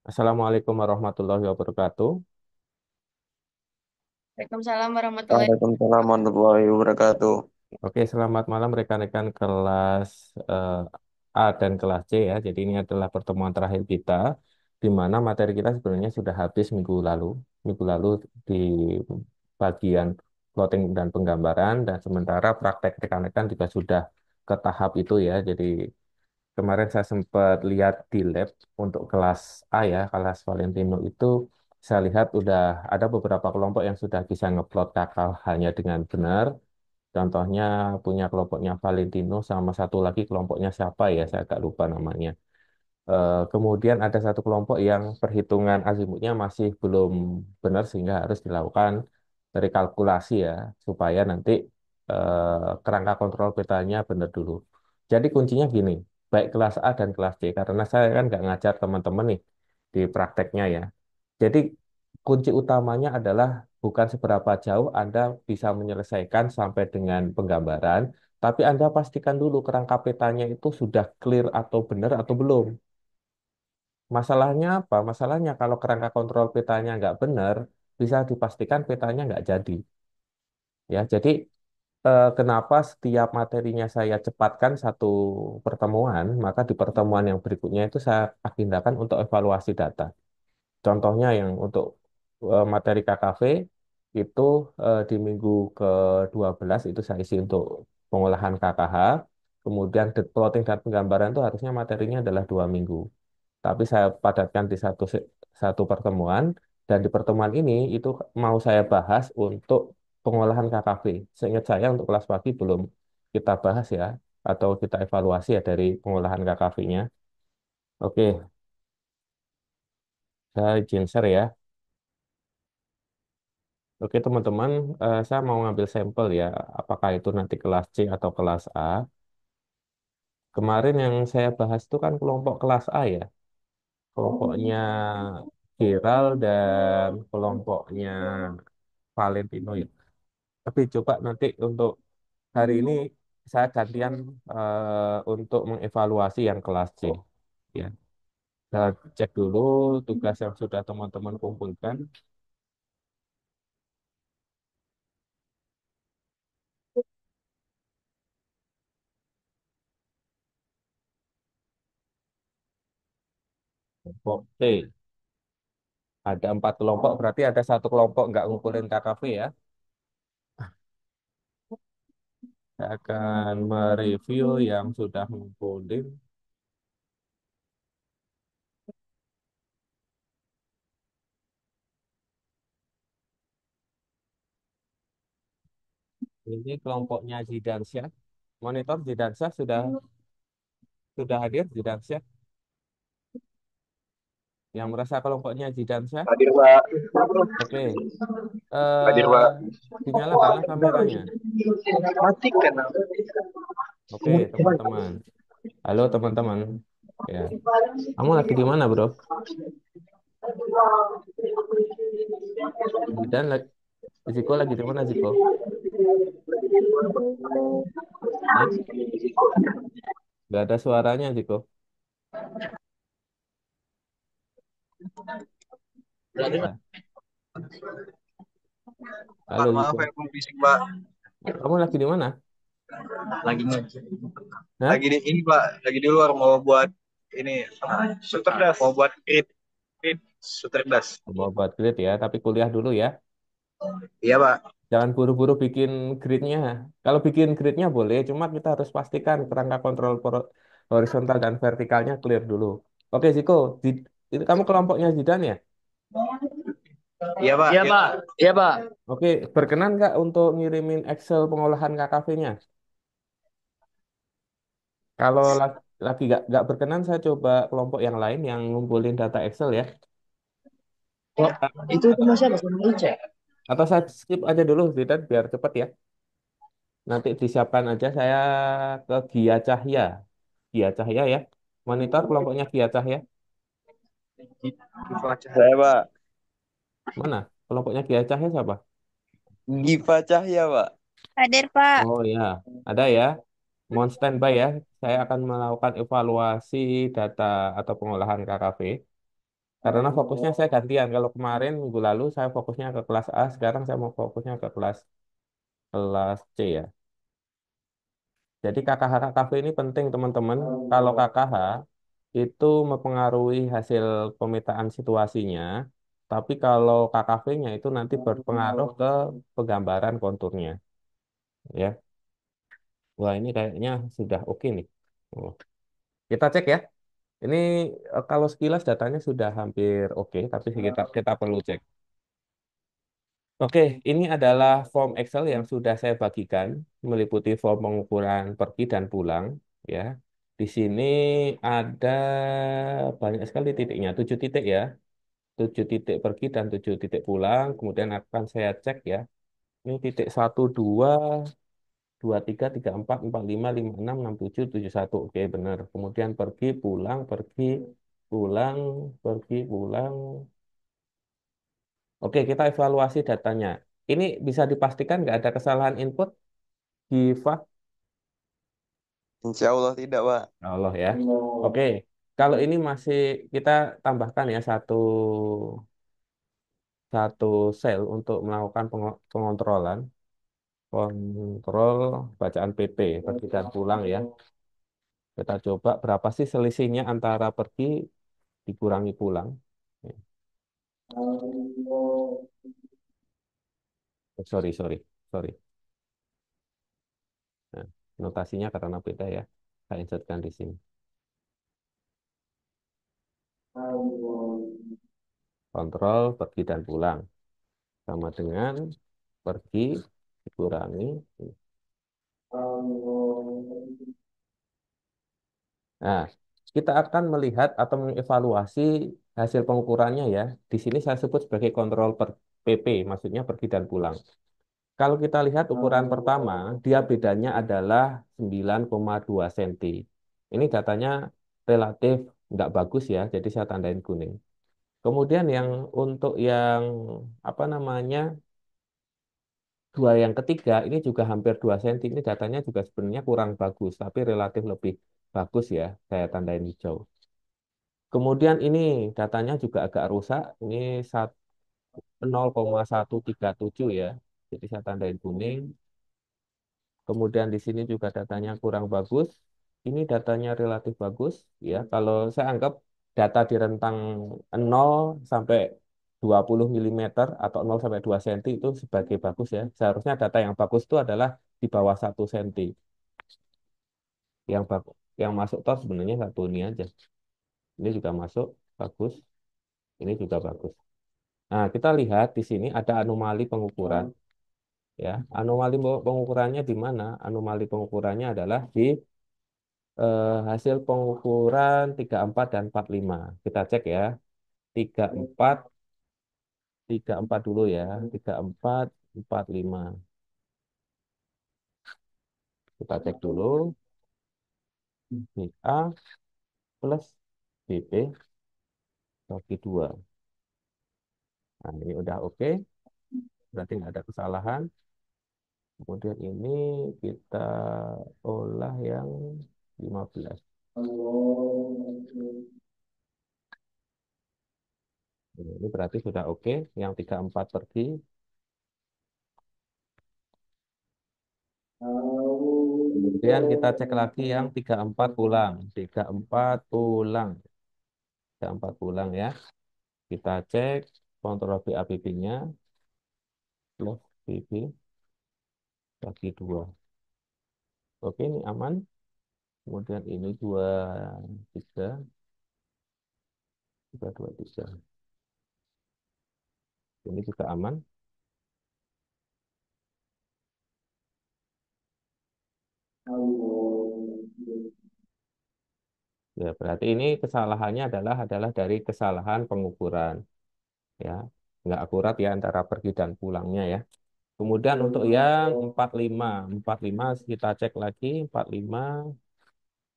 Assalamualaikum warahmatullahi wabarakatuh. Waalaikumsalam warahmatullahi O- wabarakatuh. Waalaikumsalam warahmatullahi wabarakatuh. Oke, selamat malam rekan-rekan kelas A dan kelas C ya. Jadi ini adalah pertemuan terakhir kita, di mana materi kita sebenarnya sudah habis minggu lalu. Minggu lalu di bagian plotting dan penggambaran, dan sementara praktek rekan-rekan juga sudah ke tahap itu ya. Jadi kemarin saya sempat lihat di lab untuk kelas A ya, kelas Valentino itu saya lihat udah ada beberapa kelompok yang sudah bisa ngeplot KKH-nya dengan benar. Contohnya punya kelompoknya Valentino sama satu lagi kelompoknya siapa ya, saya agak lupa namanya. Kemudian ada satu kelompok yang perhitungan azimutnya masih belum benar sehingga harus dilakukan rekalkulasi ya supaya nanti kerangka kontrol petanya benar dulu. Jadi kuncinya gini, baik kelas A dan kelas C karena saya kan nggak ngajar teman-teman nih di prakteknya ya. Jadi kunci utamanya adalah bukan seberapa jauh Anda bisa menyelesaikan sampai dengan penggambaran, tapi Anda pastikan dulu kerangka petanya itu sudah clear atau benar atau belum. Masalahnya apa? Masalahnya kalau kerangka kontrol petanya nggak benar, bisa dipastikan petanya nggak jadi. Ya, jadi kenapa setiap materinya saya cepatkan satu pertemuan, maka di pertemuan yang berikutnya itu saya agendakan untuk evaluasi data. Contohnya yang untuk materi KKV itu di minggu ke-12 itu saya isi untuk pengolahan KKH, kemudian plotting dan penggambaran itu harusnya materinya adalah 2 minggu. Tapi saya padatkan di satu pertemuan, dan di pertemuan ini itu mau saya bahas untuk pengolahan KKV. Seingat saya untuk kelas pagi belum kita bahas ya, atau kita evaluasi ya dari pengolahan KKV-nya. Oke, saya izin share ya. Oke teman-teman, saya mau ngambil sampel ya, apakah itu nanti kelas C atau kelas A. Kemarin yang saya bahas itu kan kelompok kelas A ya, kelompoknya Giral dan kelompoknya Valentino ya. Tapi coba nanti untuk hari ini saya gantian untuk mengevaluasi yang kelas C. Ya, kita cek dulu tugas yang sudah teman-teman kumpulkan. Kelompok C. Ada 4 kelompok, berarti ada satu kelompok nggak ngumpulin KKV ya. Saya akan mereview yang sudah ngumpulin. Ini kelompoknya Zidansyah. Monitor Zidansyah sudah hadir Zidansyah. Yang merasa kelompoknya Zidansyah. Hadir, Pak. Oke, Hadir, eh Pak. dinyalakanlah kameranya. Matikan. Oke, teman-teman. Halo, teman-teman. Ya, kamu lagi di mana, Bro? Dan Ziko lagi di mana, Ziko? Hah? Gak ada suaranya, Ziko. Ya. Mohon Halo, maaf Ziko. ya, Bung Fisik, Pak. Kamu lagi di mana? Lagi Hah? lagi di ini, Pak. Lagi di luar mau buat ini Suterdas. Mau buat grid Suterdas. Mau buat grid ya, tapi kuliah dulu ya. Iya, Pak. Jangan buru-buru bikin gridnya. Kalau bikin gridnya boleh, cuma kita harus pastikan kerangka kontrol horizontal dan vertikalnya clear dulu. Oke, Ziko, itu kamu kelompoknya Zidan ya? Iya, Pak. Iya, Pak. Iya, Pak. Oke, berkenan nggak untuk ngirimin Excel pengolahan KKV-nya? Kalau lagi nggak berkenan, saya coba kelompok yang lain yang ngumpulin data Excel ya. Oh, itu Atau, sama siapa? Sama Ica. atau saya skip aja dulu, Zidan, biar cepet ya. Nanti disiapkan aja saya ke Gia Cahya. Gia Cahya ya. Monitor kelompoknya Gia Cahya. Saya, Pak. Mana? Kelompoknya Gia Cahya siapa? Giva Cahya, Pak. Hadir, Pak. Oh ya, ada ya. Mohon standby ya. Saya akan melakukan evaluasi data atau pengolahan KKV. Karena fokusnya saya gantian. Kalau kemarin minggu lalu saya fokusnya ke kelas A, sekarang saya mau fokusnya ke kelas kelas C ya. Jadi KKH KKV ini penting teman-teman. Kalau KKH itu mempengaruhi hasil pemetaan situasinya, tapi kalau KKV-nya itu nanti berpengaruh ke penggambaran konturnya, ya. Wah ini kayaknya sudah oke nih. Oh, kita cek ya. Ini kalau sekilas datanya sudah hampir oke, tapi kita perlu cek. Oke, ini adalah form Excel yang sudah saya bagikan, meliputi form pengukuran pergi dan pulang, ya. Di sini ada banyak sekali titiknya, 7 titik ya, 7 titik pergi dan 7 titik pulang. Kemudian akan saya cek ya. Ini titik 1, 2, 2, 3, 3, 4, 4, 5, 5, 6, 6, 7, 7, 1. Oke, benar. Kemudian pulang, pergi, pulang. Oke, kita evaluasi datanya. Ini bisa dipastikan nggak ada kesalahan input di file? Insya Allah tidak, Pak. Allah ya. Oke, kalau ini masih kita tambahkan ya satu sel untuk melakukan pengontrolan, kontrol bacaan PP, pergi dan pulang ya. Kita coba berapa sih selisihnya antara pergi dikurangi pulang. Sorry, sorry, sorry. Nah, notasinya karena beda ya. Saya insertkan di sini. Kontrol pergi dan pulang sama dengan pergi dikurangi. Nah, kita akan melihat atau mengevaluasi hasil pengukurannya ya. Di sini saya sebut sebagai kontrol per PP, maksudnya pergi dan pulang. Kalau kita lihat ukuran pertama, dia bedanya adalah 9,2 cm. Ini datanya relatif nggak bagus ya, jadi saya tandain kuning. Kemudian yang untuk yang apa namanya dua yang ketiga ini juga hampir 2 cm. Ini datanya juga sebenarnya kurang bagus, tapi relatif lebih bagus ya. Saya tandain hijau. Kemudian ini datanya juga agak rusak. Ini 0,137 ya. Jadi saya tandain kuning. Kemudian di sini juga datanya kurang bagus. Ini datanya relatif bagus ya. Kalau saya anggap data di rentang 0 sampai 20 milimeter atau 0 sampai 2 cm itu sebagai bagus ya. Seharusnya data yang bagus itu adalah di bawah 1 cm. Yang bagus, yang masuk tor sebenarnya satu ini aja. Ini juga masuk bagus. Ini juga bagus. Nah, kita lihat di sini ada anomali pengukuran ya. Anomali pengukurannya di mana? Anomali pengukurannya adalah di hasil pengukuran 34 dan 45. Kita cek ya. 34, 34 dulu ya. 34, 45. Kita cek dulu. BA plus BP bagi 2. Nah, ini udah oke. Berarti nggak ada kesalahan. Kemudian ini kita olah yang 15. Ini berarti sudah oke. Yang 34 pergi. Kemudian kita cek lagi yang 34 pulang. 34 pulang. 34 pulang ya. Kita cek kontrol BAPB-nya plus BB bagi 2. Oke, ini aman. Kemudian ini 2, 3, 3, 2, 3. Ini juga aman. Ya, berarti ini kesalahannya adalah dari kesalahan pengukuran. Ya, nggak akurat ya antara pergi dan pulangnya ya. Kemudian untuk yang 45, 45 kita cek lagi 45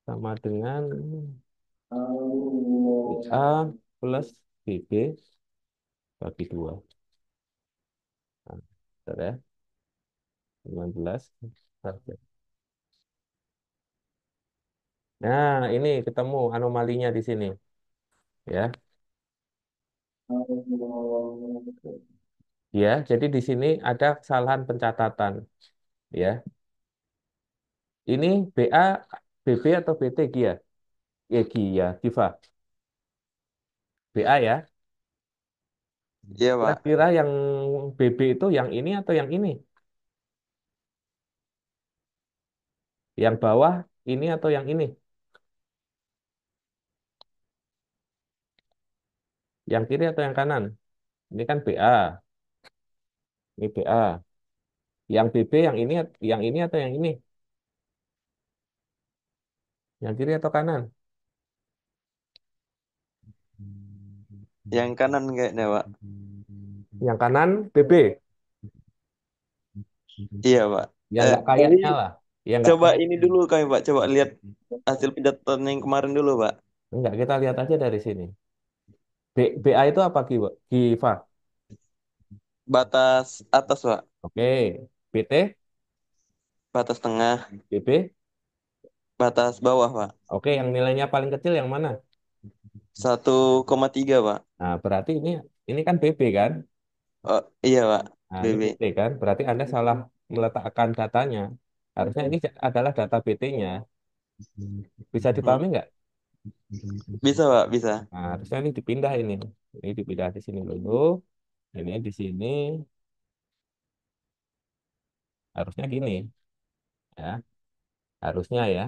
sama dengan A plus BB bagi 2. Nah, bentar ya, 19. Nah, ini ketemu anomalinya di sini. Ya, Ya, jadi di sini ada kesalahan pencatatan. Ya, ini BA, BB atau BT Gia? Gia, Giva. BA ya. Iya, Pak. Kira-kira yang BB itu yang ini atau yang ini? Yang bawah ini atau yang ini? Yang kiri atau yang kanan? Ini kan BA, ini BA. Yang BB yang ini atau yang ini? Yang kiri atau kanan? Yang kanan kayaknya, Pak. Yang kanan BB. Iya, Pak. Yang nggak Tapi kayaknya lah. Yang nggak coba ini kayaknya. dulu kami, Pak. Coba lihat hasil pencatatan yang kemarin dulu, Pak. Enggak, kita lihat aja dari sini. BA itu apa, Giva? Batas atas, Pak. Oke. BT, Batas tengah, BB. batas bawah, Pak. Oke, yang nilainya paling kecil yang mana? 1,3, Pak. Nah, berarti ini kan BB kan? Oh, iya, Pak. Nah, ini BB. BT kan? Berarti Anda salah meletakkan datanya. Harusnya ini adalah data BT-nya. Bisa Hmm. dipahami nggak? Bisa, Pak. Bisa. Nah, harusnya ini dipindah ini. Ini dipindah di sini dulu. Ini di sini. Harusnya gini. Ya, harusnya ya.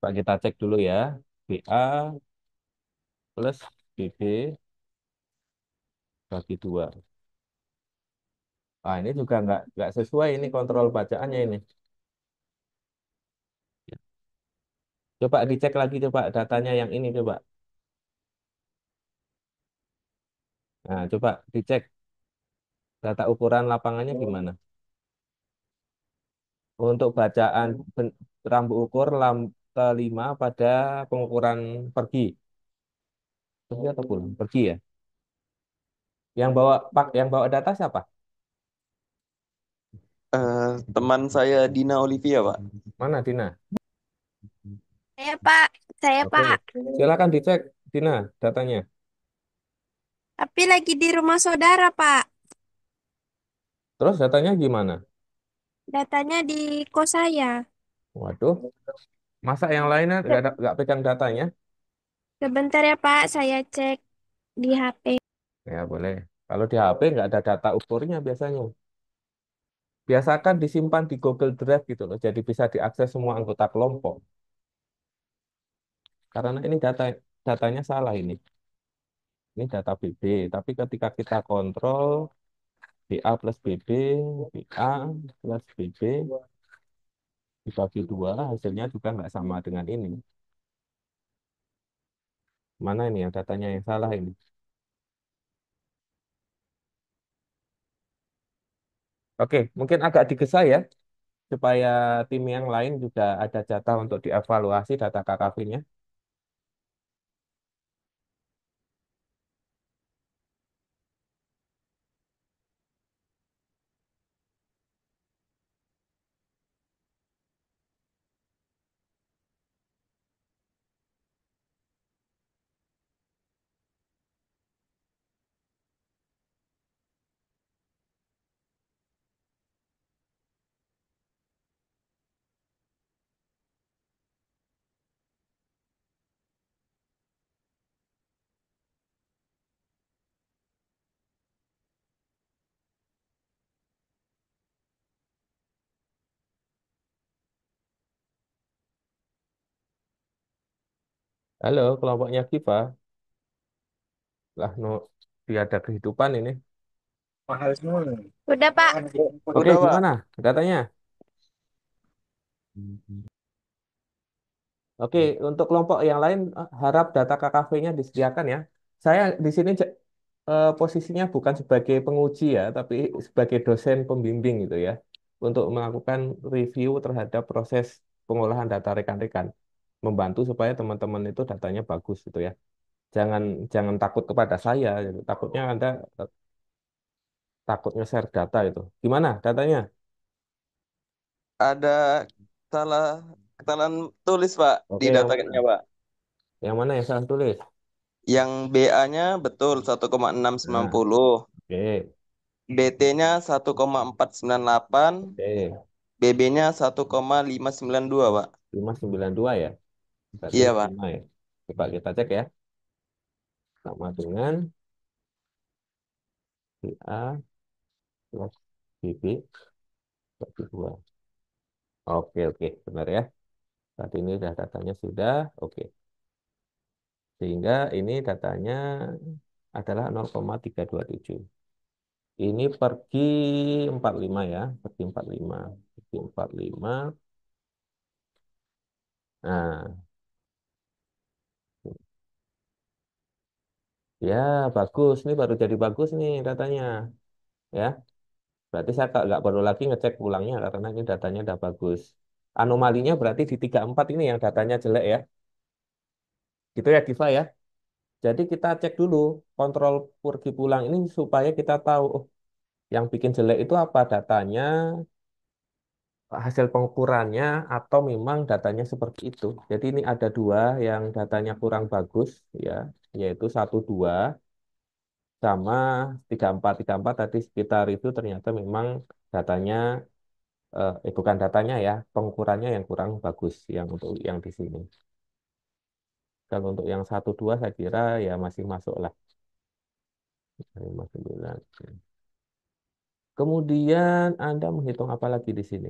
Pak, kita cek dulu ya. BA plus BB bagi 2. Ah, ini juga nggak sesuai ini kontrol bacaannya ini. Coba dicek lagi coba datanya yang ini coba. Nah, coba dicek data ukuran lapangannya gimana. Untuk bacaan rambu ukur kelima pada pengukuran pergi. Pergi atau pulang? Pergi ya. Yang bawa data siapa? Teman saya Dina Olivia, Pak. Mana Dina? Saya Pak, saya Oke. Pak. Silakan dicek Dina datanya. Tapi lagi di rumah saudara Pak. Terus datanya gimana? Datanya di kos saya. Waduh, masa yang lainnya Se- nggak pegang datanya? Sebentar ya Pak, saya cek di HP. Ya boleh. Kalau di HP nggak ada data ukurnya biasanya. Biasakan disimpan di Google Drive gitu loh. Jadi bisa diakses semua anggota kelompok. Karena ini datanya salah ini. Ini data BB. Tapi ketika kita kontrol BA plus BB, BA plus BB dibagi 2 hasilnya juga nggak sama dengan ini. Mana ini yang datanya yang salah ini? Oke, mungkin agak digesa ya supaya tim yang lain juga ada jatah untuk dievaluasi data KKV-nya. Halo, kelompoknya Kiva. Lah, no, tiada kehidupan ini. Udah Pak. Oke, Udah, Pak. gimana datanya? Oke, untuk kelompok yang lain harap data KKV-nya disediakan ya. Saya di sini posisinya bukan sebagai penguji ya, tapi sebagai dosen pembimbing gitu ya, untuk melakukan review terhadap proses pengolahan data rekan-rekan. membantu supaya teman-teman itu datanya bagus gitu ya. Jangan jangan takut kepada saya gitu. Takutnya Anda takut nge-share data itu. Gimana datanya? Ada salah kesalahan tulis Pak di Oke, yang datanya mana? Pak. Yang mana yang salah tulis? Yang BA-nya betul 1,690, Nah, oke, BT-nya 1,498, oke. BB-nya 1,592 Pak. 592 ya. Berarti Iya ini Pak. 5 ya. Coba kita cek ya. Sama dengan BA plus BB bagi 2. Oke, oke. Benar ya. Saat ini sudah datanya sudah. Oke. Sehingga ini datanya adalah 0,327. Ini pergi 45 ya. Pergi 45. Pergi 45. Nah, ya bagus. Ini baru jadi bagus nih datanya. Ya. Berarti saya nggak perlu lagi ngecek ulangnya karena ini datanya udah bagus. Anomalinya berarti di 34 ini yang datanya jelek ya. Gitu ya, Giva ya. Jadi kita cek dulu kontrol pergi pulang ini supaya kita tahu oh, yang bikin jelek itu apa datanya, hasil pengukurannya, atau memang datanya seperti itu. Jadi ini ada dua yang datanya kurang bagus ya, yaitu 12 sama 34. 34 tadi kita review ternyata memang datanya bukan datanya ya, pengukurannya yang kurang bagus yang untuk yang di sini. Kalau untuk yang 12 saya kira ya masih masuk lah. 59. Kemudian Anda menghitung apa lagi di sini?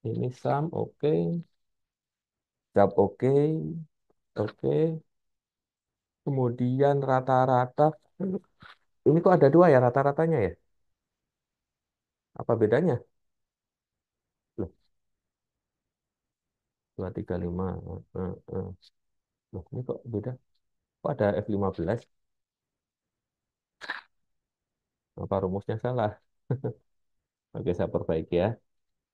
Ini sum oke, sub oke, oke. Kemudian rata-rata. Ini kok ada dua ya rata-ratanya ya? Apa bedanya? Loh, 235. Loh, ini kok beda? Kok ada F15? Apa rumusnya salah? Oke, saya perbaiki ya.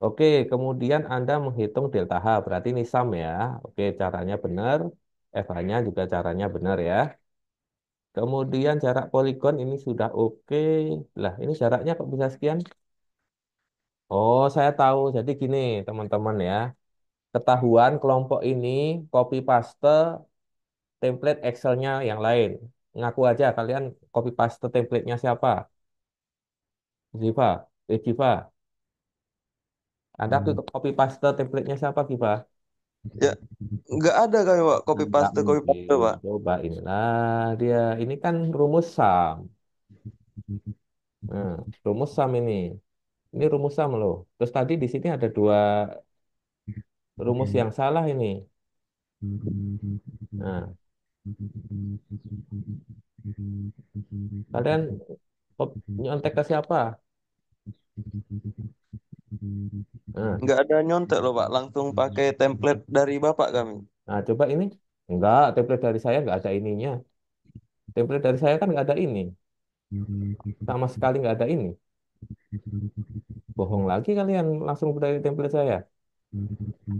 Oke, kemudian Anda menghitung delta H, berarti ini sum ya. Oke, caranya benar. FH-nya juga caranya benar ya. Kemudian jarak poligon ini sudah oke. Lah, ini jaraknya kok bisa sekian? Oh, saya tahu. Jadi gini, teman-teman ya. Ketahuan kelompok ini copy paste template Excel-nya yang lain. Ngaku aja kalian copy paste template-nya siapa? Ziva, Giva. Anda copy paste template-nya siapa, Giva? Ya, nggak ada kami Pak Nggak copy paste mungkin. Pak. Coba inilah dia. Ini kan rumus sum. Nah, rumus sum ini. Ini rumus sum loh. Terus tadi di sini ada dua rumus yang salah ini. Nah, kalian nyontek ke siapa? Nah, Nggak ada nyontek loh Pak, langsung pakai template dari Bapak kami. nah, coba ini. Enggak, template dari saya nggak ada ininya. Template dari saya kan nggak ada ini. Sama sekali nggak ada ini. Bohong lagi kalian langsung dari template saya.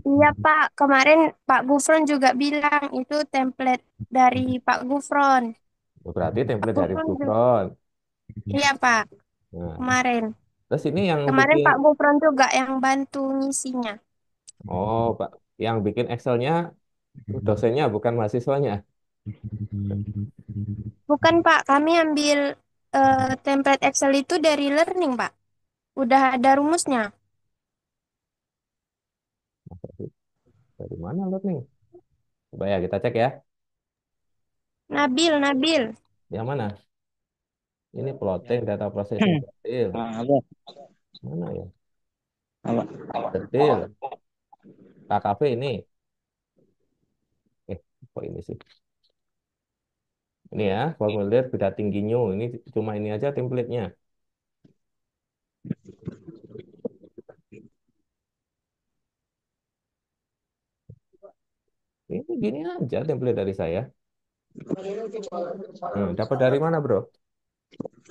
Iya Pak, kemarin Pak Gufron juga bilang itu template dari Pak Gufron. Berarti Pak template dari Gufron juga, Gufron. iya Pak, Nah, kemarin. terus ini yang Kemarin bikin, Pak Gufron juga yang bantu ngisinya. oh, Pak, yang bikin Excelnya dosennya bukan mahasiswanya. Bukan Pak, kami ambil template Excel itu dari learning Pak. Udah ada rumusnya. Dari mana learning? Coba ya kita cek ya. Nabil, Nabil. Yang mana? Ini plotting data processing detail. Nah, apa? Mana ya? Apa? Detail. KKV ini. Kok ini sih? Ini ya, formulir beda tinggi new. Ini cuma ini aja template-nya. Ini gini aja template dari saya. Dapat dari mana, bro?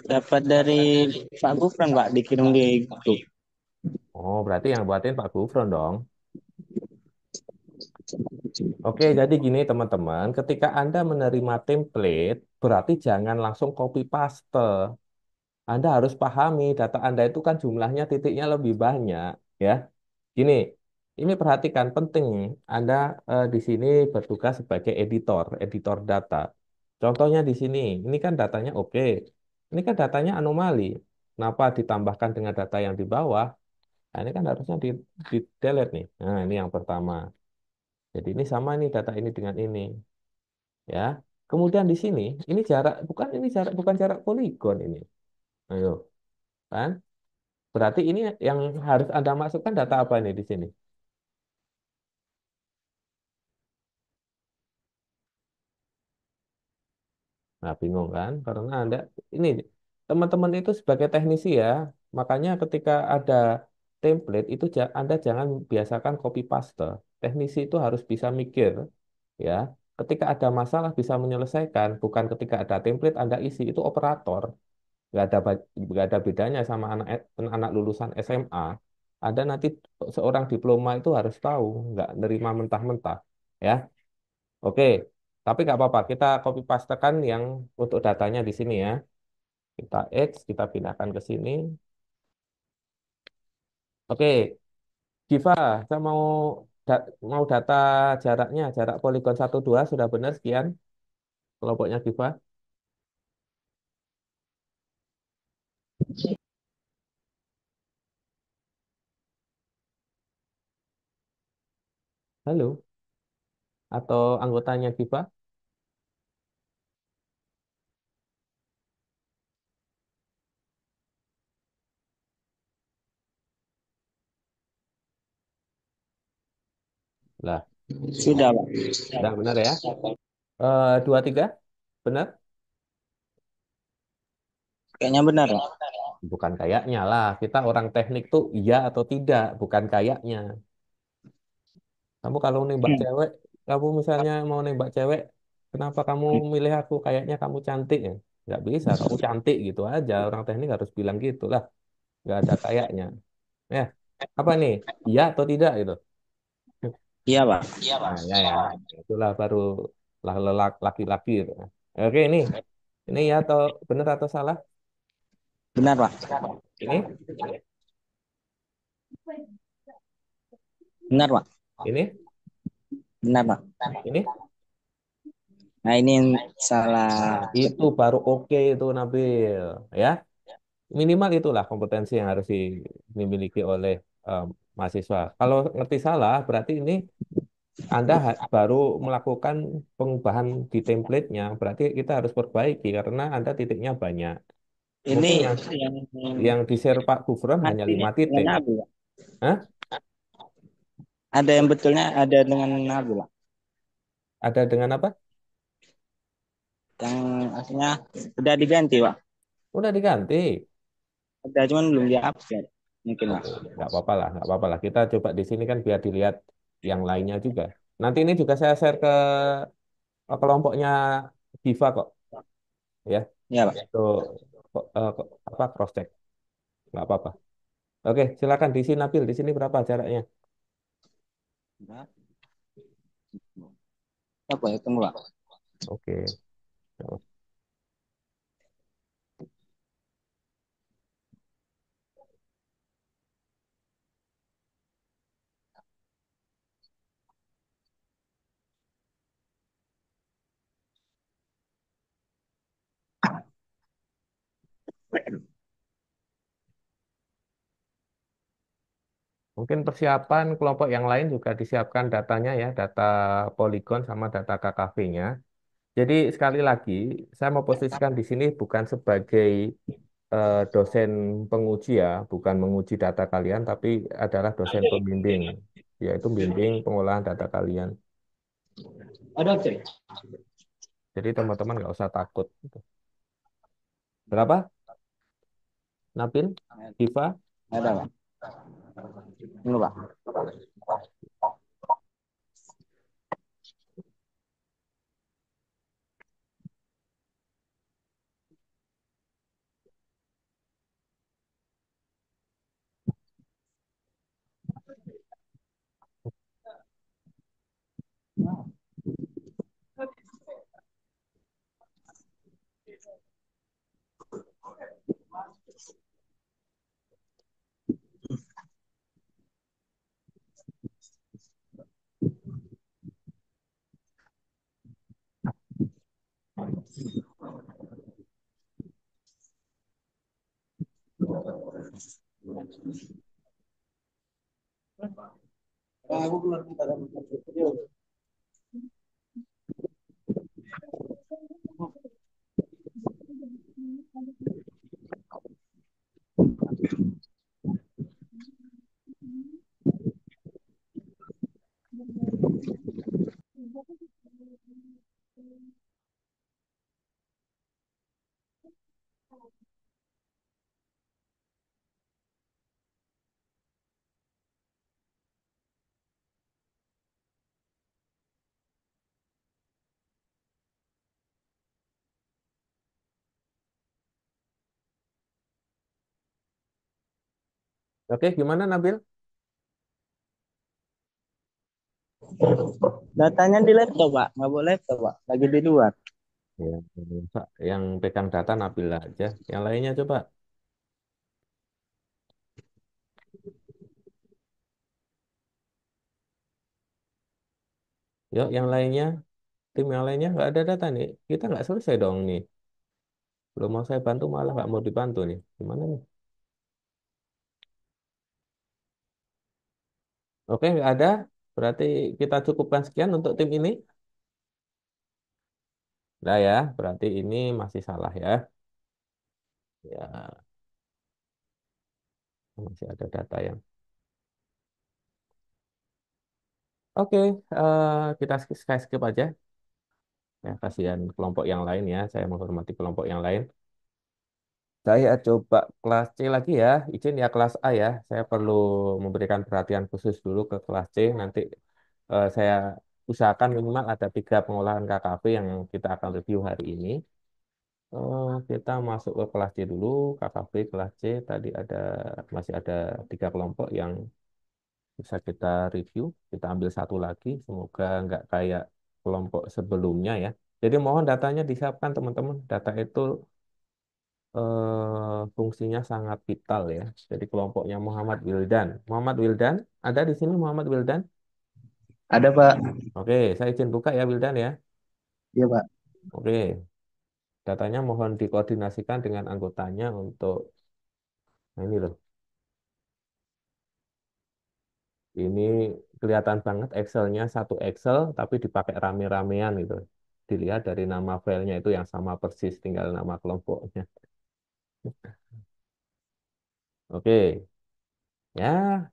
Dapat dari Pak Gufran, Pak, dikirim di grup. Oh, berarti yang buatin Pak Gufron dong. Oke, jadi gini teman-teman, ketika Anda menerima template, berarti jangan langsung copy paste. Anda harus pahami data Anda itu kan jumlahnya titiknya lebih banyak, ya. Gini, ini perhatikan penting. Anda di sini bertugas sebagai editor, editor data. Contohnya di sini, ini kan datanya oke. Ini kan datanya anomali. Kenapa ditambahkan dengan data yang di bawah? Nah, ini kan harusnya di delete nih. Nah, ini yang pertama. Jadi ini sama nih data ini dengan ini, ya. Kemudian di sini, ini jarak bukan jarak poligon ini. Ayo, kan? Berarti ini yang harus Anda masukkan data apa ini di sini? Nah, bingung kan? Karena Anda ini teman-teman itu sebagai teknisi ya, makanya ketika ada template itu Anda jangan biasakan copy paste. Teknisi itu harus bisa mikir ya. Ketika ada masalah bisa menyelesaikan, bukan ketika ada template Anda isi itu operator. Nggak ada bedanya sama anak lulusan SMA. Ada nanti seorang diploma itu harus tahu, nggak nerima mentah-mentah ya. Oke, tapi nggak apa-apa. Kita copy pastekan yang untuk datanya di sini ya. Kita X, kita pindahkan ke sini. Oke, Giva, saya mau data jaraknya, jarak poligon 1 2 sudah benar sekian kelompoknya Giva. Halo, atau anggotanya Giva? Lah, Sudah, Pak. sudah benar ya. 2 3, benar? Kayaknya benar, Pak. Bukan kayaknya lah. Kita orang teknik tuh iya atau tidak, bukan kayaknya. Kamu kalau nembak cewek, kamu misalnya mau nembak cewek, kenapa kamu milih aku? Kayaknya kamu cantik ya. Nggak bisa, kamu cantik gitu aja. Orang teknik harus bilang gitu lah. Nggak ada kayaknya. Ya, apa nih? Iya atau tidak gitu? Iya, Pak. Nah, ya ya. Itulah baru laki-laki gitu. Oke, ini ya atau benar atau salah? Benar, Pak. Ini, Benar, Pak. ini, Benar, Pak. ini. Nah, ini yang salah Itu ketik. baru oke itu Nabil, ya. Minimal itulah kompetensi yang harus dimiliki oleh mahasiswa. Kalau ngerti salah, berarti ini Anda baru melakukan pengubahan di template-nya. Berarti kita harus perbaiki karena Anda titiknya banyak. Ini Mungkin yang yang di-share Pak Gufron hanya artinya 5 dengan titik. Nabi, Pak. Hah? Ada yang betulnya ada dengan Nabi, Pak. Ada dengan apa? Yang aslinya udah diganti, Pak. Udah diganti. Ada cuman belum di-update. Mungkin, Pak. Oke, nggak apa-apa lah, nggak apa-apa lah. Kita coba di sini kan biar dilihat yang lainnya juga. Nanti ini juga saya share ke kelompoknya Diva kok, ya. Iya, Pak. Tuh apa cross check, nggak apa-apa. Oke, silakan di sini Nabil. Di sini berapa jaraknya? Nah, apa ya, tunggu, Pak. Oke. Mungkin persiapan kelompok yang lain juga disiapkan datanya ya, data poligon sama data KKV-nya. Jadi sekali lagi, saya mau posisikan di sini bukan sebagai dosen penguji ya, bukan menguji data kalian, tapi adalah dosen pembimbing, yaitu bimbing pengolahan data kalian. Ada, Cek. Jadi teman-teman nggak usah takut. Berapa, Nabil? Diva? Ada, Pak. Tunggu, Pak. Oke, gimana Nabil? Datanya di laptop, Pak. Nggak boleh laptop, Pak. Lagi di luar. Ya, Pak, yang pegang data Nabil aja. Yang lainnya coba. Yuk, yang lainnya. Tim yang lainnya nggak ada data nih. Kita nggak selesai dong nih. Belum mau saya bantu malah nggak mau dibantu nih. Gimana nih? Oke, nggak ada. Berarti kita cukupkan sekian untuk tim ini. Nah ya, berarti ini masih salah ya. Ya, masih ada data yang. Oke, kita skip aja. Ya, kasihan kelompok yang lain ya. Saya menghormati kelompok yang lain. Saya coba kelas C lagi ya. Izin ya kelas A ya. Saya perlu memberikan perhatian khusus dulu ke kelas C. Nanti saya usahakan minimal ada 3 pengolahan KKP yang kita akan review hari ini. Kita masuk ke kelas C dulu. KKP kelas C tadi masih ada 3 kelompok yang bisa kita review. Kita ambil satu lagi. Semoga nggak kayak kelompok sebelumnya ya. Jadi mohon datanya disiapkan teman-teman. Data itu fungsinya sangat vital ya. Jadi kelompoknya Muhammad Wildan. Muhammad Wildan, ada di sini Muhammad Wildan? Ada, Pak. Oke, saya izin buka ya Wildan ya. Iya, Pak. Oke, datanya mohon dikoordinasikan dengan anggotanya untuk, nah ini loh, ini kelihatan banget Excelnya satu Excel tapi dipakai rame-ramean gitu. Dilihat dari nama filenya itu yang sama persis, tinggal nama kelompoknya. Oke, ya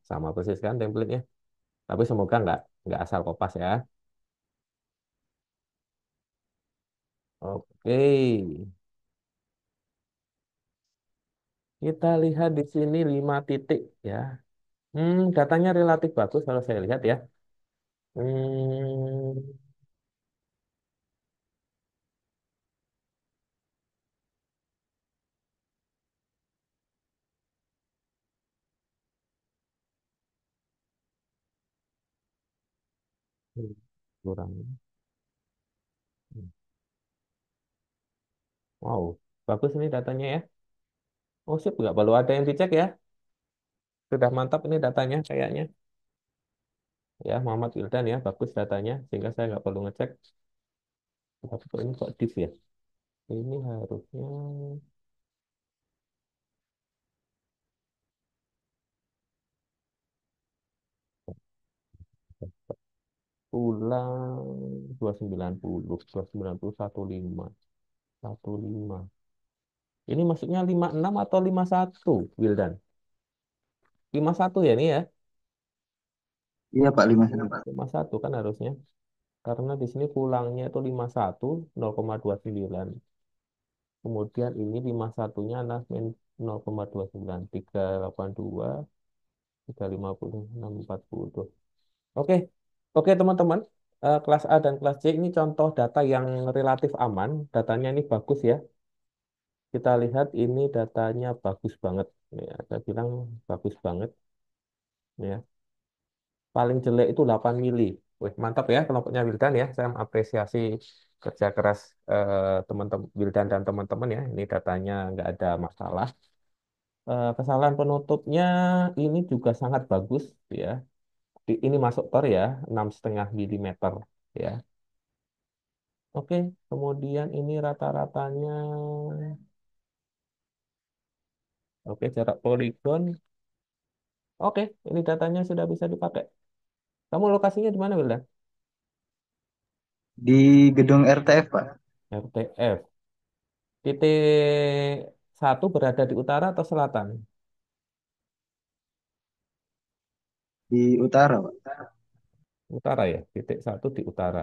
sama persis kan template-nya. Tapi semoga nggak asal kopas ya. Oke, kita lihat di sini 5 titik ya. Datanya relatif bagus kalau saya lihat ya. Hmm, kurang. Wow, bagus ini datanya ya. Oh sip, nggak perlu ada yang dicek ya. Sudah mantap ini datanya kayaknya. Ya, Muhammad Wildan ya, bagus datanya. Sehingga saya nggak perlu ngecek. Tapi kok ini kok div ya? Ini harusnya ulang 290, 290, 15. Ini masuknya 56 atau 51, Wildan? 51 ya ini ya? Iya, Pak. 5. 51 kan harusnya. Karena di sini pulangnya itu 51, 0,29. Kemudian ini 51-nya adalah 0,29. 382, 350, 640. Oke, oke teman-teman. Kelas A dan kelas C ini contoh data yang relatif aman. Datanya ini bagus ya. Kita lihat ini datanya bagus banget. Ya, saya bilang bagus banget. Ya. Paling jelek itu 8 mili. Wih, mantap ya kelompoknya Wildan ya. Saya mengapresiasi kerja keras teman-teman Wildan dan teman-teman ya. Ini datanya nggak ada masalah. Kesalahan penutupnya ini juga sangat bagus ya. Ini masuk per ya, 6,5 mm ya. Oke, kemudian ini rata-ratanya. Oke, jarak poligon. Oke, ini datanya sudah bisa dipakai. Kamu lokasinya di mana, Wildan? Di gedung RTF, Pak. RTF. Titik satu berada di utara atau selatan? Di utara, Pak. Utara ya, titik satu di utara.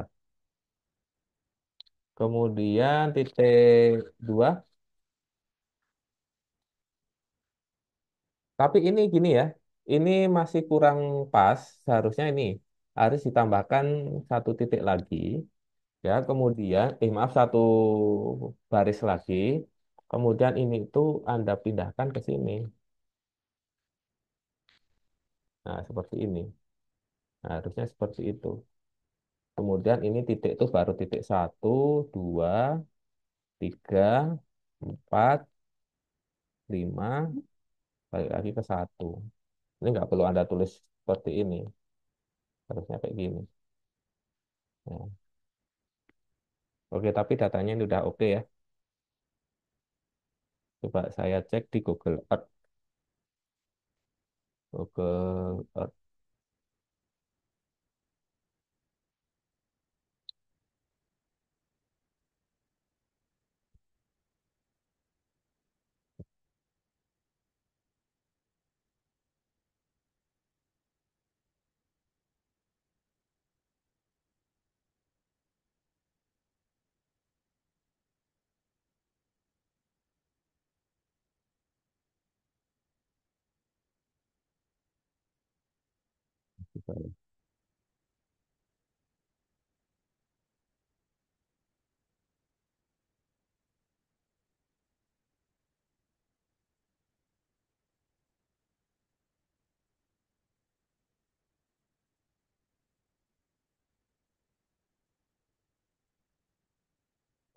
Kemudian titik dua. Tapi ini gini ya, ini masih kurang pas. Seharusnya ini harus ditambahkan satu titik lagi. Ya, kemudian, maaf, satu baris lagi. Kemudian ini itu Anda pindahkan ke sini. Nah, seperti ini. Nah, harusnya seperti itu. Kemudian ini titik itu baru titik satu, dua, tiga, empat, lima, balik lagi ke satu. Ini nggak perlu Anda tulis seperti ini. Harusnya kayak gini. Ya. Oke, tapi datanya ini udah oke ya. Coba saya cek di Google Earth. Google Earth.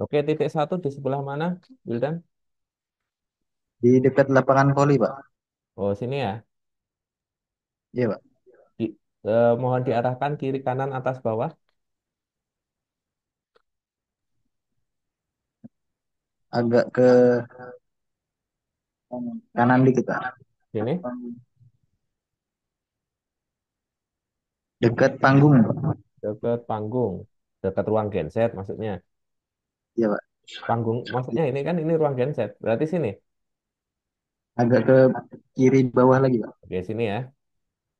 Oke, titik satu di sebelah mana, Wildan? Di dekat lapangan voli, Pak. Oh, sini ya. Iya, Pak. Mohon diarahkan kiri kanan atas bawah. Agak ke kanan dikit, Pak. Sini, Dekat panggung, Pak. dekat panggung, dekat ruang genset maksudnya. Iya, Pak. Panggung maksudnya ini kan ini ruang genset. Berarti sini. Agak ke kiri bawah lagi, Pak. Oke, sini ya.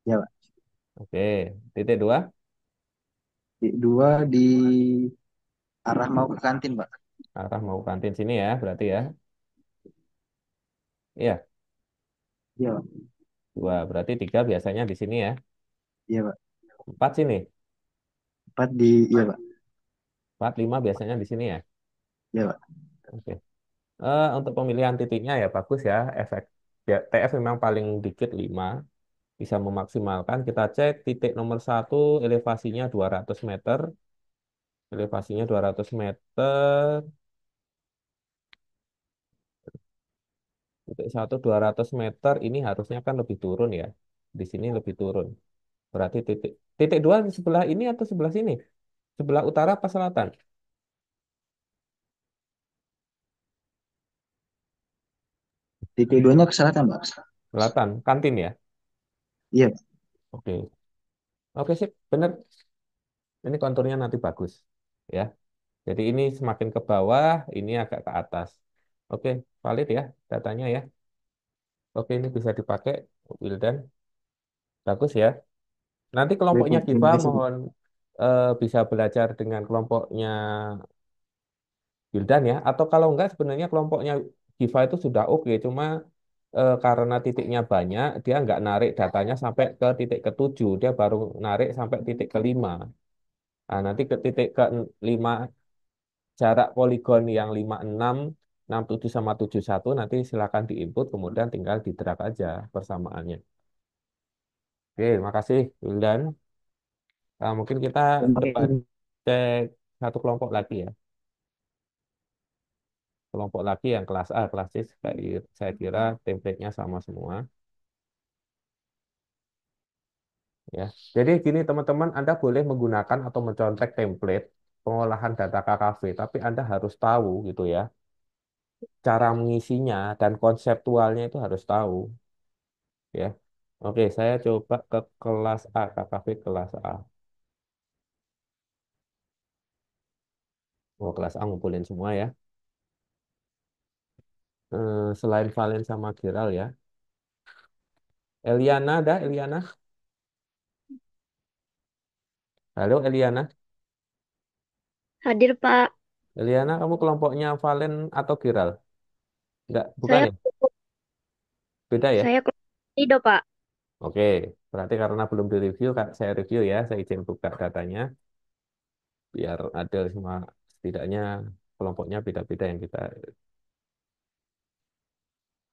Iya, Pak. Oke, titik dua, Titik dua di arah mau ke kantin, Pak. arah mau kantin sini ya, berarti ya. Iya, Iya, Pak. dua, berarti tiga biasanya di sini ya. Iya, Pak. Empat sini, Empat di, iya, Pak. empat, lima biasanya di sini ya. Iya, Pak. Oke. Untuk pemilihan titiknya ya bagus ya, efek. Ya, TF memang paling dikit 5, bisa memaksimalkan. Kita cek titik nomor satu, elevasinya 200 meter. Elevasinya 200 meter. Titik satu 200 meter ini harusnya kan lebih turun ya. Di sini lebih turun. Berarti titik titik dua di sebelah ini atau sebelah sini? Sebelah utara apa selatan? Titik duanya ke selatan, Pak. Selatan, kantin ya. Iya, Pak. Oke. Oke sip, bener. Ini konturnya nanti bagus. Ya. Jadi ini semakin ke bawah, ini agak ke atas. Oke, valid ya datanya ya. Oke, ini bisa dipakai Wildan. Bagus ya. Nanti Baik, kelompoknya Pak. Terima Giva kasih, Pak. mohon bisa belajar dengan kelompoknya Wildan ya. Atau kalau enggak sebenarnya kelompoknya Giva itu sudah oke. Cuma karena titiknya banyak, dia enggak narik datanya sampai ke titik ke-7. Dia baru narik sampai titik ke-5. Nah, nanti ke titik ke-5 jarak poligon yang 56, 67 sama 71 nanti silakan diinput kemudian tinggal di drag aja persamaannya. Oke, makasih Wildan. Nah, mungkin kita Terima coba kasih. cek satu kelompok lagi ya. kelompok lagi yang kelas A, kelas C, saya kira template-nya sama semua. Ya. Jadi gini teman-teman, Anda boleh menggunakan atau mencontek template pengolahan data KKV, tapi Anda harus tahu gitu ya, cara mengisinya dan konseptualnya itu harus tahu ya. Oke, saya coba ke kelas A, KKV kelas A. Oh, kelas A ngumpulin semua ya. Selain Valen sama Giral ya. Eliana ada, Eliana? Halo Eliana. Hadir, Pak. Eliana, kamu kelompoknya Valen atau Giral? Enggak, bukan Saya ya? Beda ya? saya Rido, Pak. Oke, berarti karena belum direview, Kak, saya review ya. Saya izin buka datanya, biar ada semua, setidaknya kelompoknya beda-beda yang kita.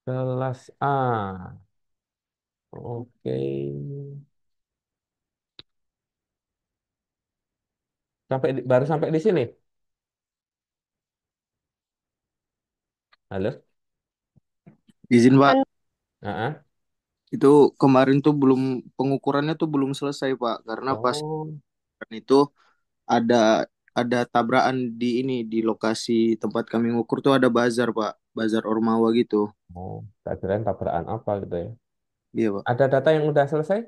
Kelas A. Oke. Baru sampai di sini. Halo? Izin Pak, Kan Ah, itu kemarin tuh belum pengukurannya tuh belum selesai Pak, karena pas oh, itu ada ada tabrakan di ini di lokasi tempat kami ngukur tuh ada bazar Pak, bazar Ormawa gitu. oh, tak kirain tabrakan apa gitu ya. Iya Pak. Ada data yang udah selesai?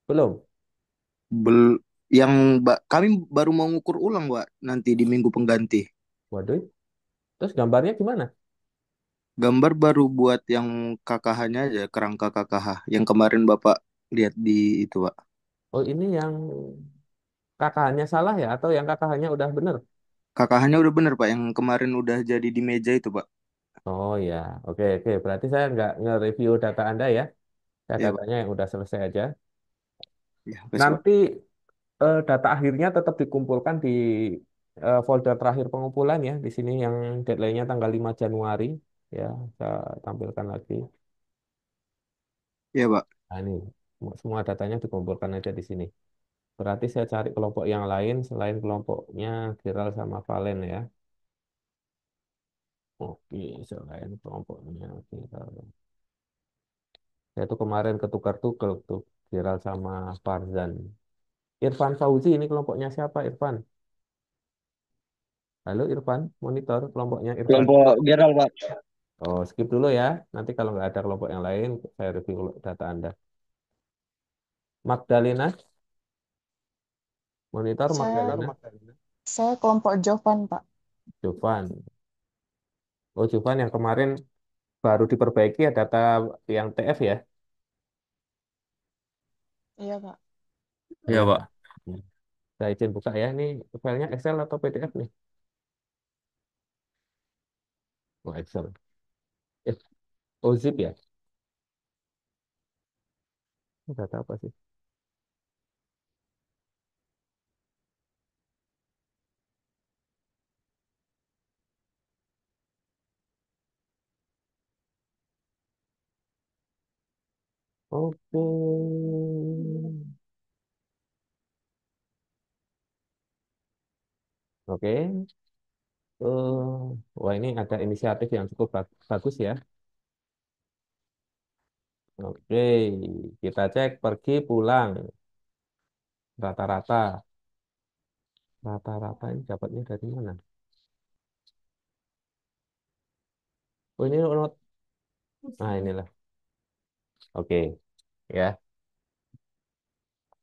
Belum? Bel yang kami baru mau ngukur ulang Pak nanti di minggu pengganti. Waduh, terus gambarnya gimana? Gambar baru buat yang KKH-nya aja, kerangka KKH yang kemarin Bapak lihat di itu Pak. Oh, ini yang KKH-nya salah ya? Atau yang KKH-nya udah bener? KKH-nya udah bener Pak, yang kemarin udah jadi di meja itu Pak. Oh ya, oke, oke. Berarti saya nggak nge-review data Anda ya. Saya Iya Pak. datanya yang udah selesai aja. Ya, makasih Pak. Nanti data akhirnya tetap dikumpulkan di folder terakhir pengumpulan ya. Di sini yang deadline-nya tanggal 5 Januari. Ya, saya tampilkan lagi. Iya Pak. Nah, ini semua datanya dikumpulkan aja di sini. Berarti saya cari kelompok yang lain selain kelompoknya Giral sama Valen ya. Oke, selain kelompoknya Giral. Saya tuh kemarin ketukar-tukar tuh Giral sama Farzan. Irfan Fauzi ini kelompoknya siapa Irfan? Halo Irfan, monitor kelompoknya Irfan. Kelompok Geral, Pak. Oh, skip dulu ya. Nanti kalau nggak ada kelompok yang lain, saya review data Anda. Magdalena, monitor Saya Magdalena. saya kelompok Jovan, Pak. Jovan. Oh, Jovan yang kemarin baru diperbaiki ya data yang TF ya. Iya, Pak. Iya Ya. Pak. Hmm. Saya izin buka ya. Ini filenya Excel atau PDF nih? Oh, Excel. Eh, oh, zip ya? Ini data apa sih? Oke. Oke. Wah ini ada inisiatif yang cukup bagus ya. Oke, kita cek pergi pulang rata-rata. Rata-rata ini dapatnya dari mana? Oh ini not. Nah inilah. Oke, ya.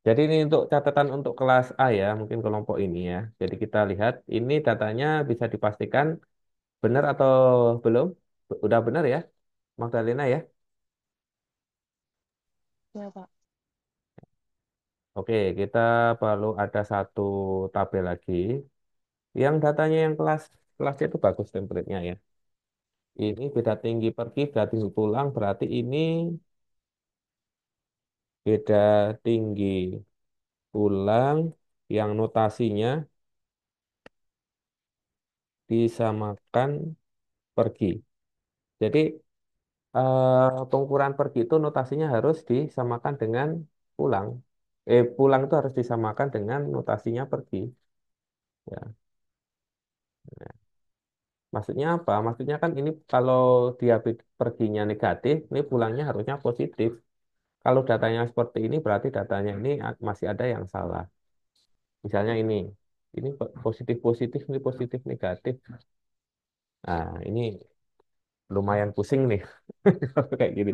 Jadi ini untuk catatan untuk kelas A ya, mungkin kelompok ini ya. Jadi kita lihat ini datanya bisa dipastikan benar atau belum? Udah benar ya, Magdalena ya. Iya, Pak. Oke, kita perlu ada satu tabel lagi. Yang datanya yang kelasnya itu bagus template-nya ya. Ini beda tinggi pergi, beda tinggi pulang, berarti ini beda tinggi pulang yang notasinya disamakan pergi. Jadi pengukuran pergi itu notasinya harus disamakan dengan pulang. Pulang itu harus disamakan dengan notasinya pergi. Ya. Maksudnya apa? Maksudnya kan ini kalau dia perginya negatif, ini pulangnya harusnya positif. Kalau datanya seperti ini berarti datanya ini masih ada yang salah. Misalnya ini positif positif, ini positif negatif. Nah, ini lumayan pusing nih kayak gini.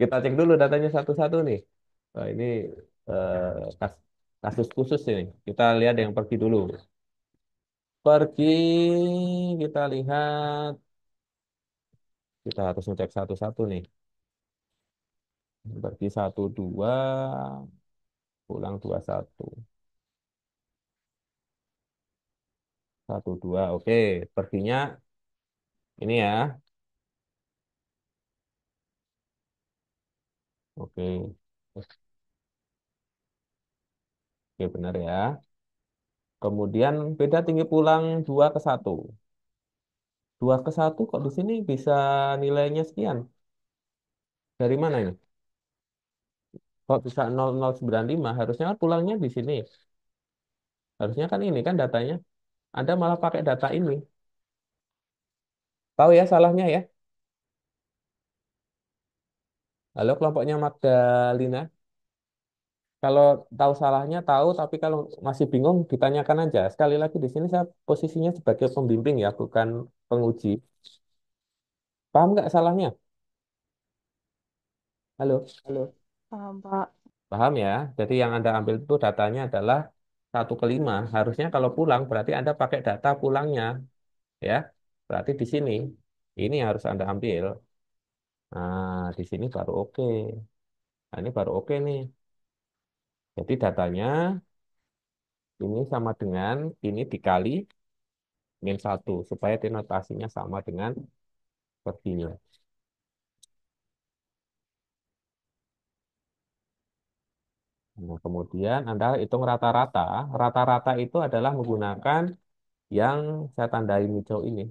Kita cek dulu datanya satu-satu nih. Ini kasus khusus ini. Kita lihat yang pergi dulu. Pergi kita lihat, kita harus ngecek satu-satu nih. Pergi satu dua, pulang dua satu, satu dua. Oke, perginya ini ya. Oke, oke benar ya. Kemudian beda tinggi pulang 2 ke 1. 2 ke 1 kok di sini bisa nilainya sekian? Dari mana ini? Kok bisa 0095? Harusnya kan pulangnya di sini. Harusnya kan ini kan datanya. Anda malah pakai data ini. Tahu ya salahnya ya? Halo kelompoknya Magdalena. Kalau tahu salahnya tahu, tapi kalau masih bingung ditanyakan aja. Sekali lagi di sini saya posisinya sebagai pembimbing ya, bukan penguji. Paham nggak salahnya? Halo, Paham, Pak. paham ya? Jadi yang Anda ambil itu datanya adalah 1/5. Harusnya kalau pulang berarti Anda pakai data pulangnya, ya. Berarti di sini ini harus Anda ambil. Nah, di sini baru oke. Nah, ini baru oke nih. Jadi datanya ini sama dengan ini dikali -1 supaya denotasinya sama dengan perginya. Nah, kemudian Anda hitung rata-rata. Rata-rata itu adalah menggunakan yang saya tandai hijau ini.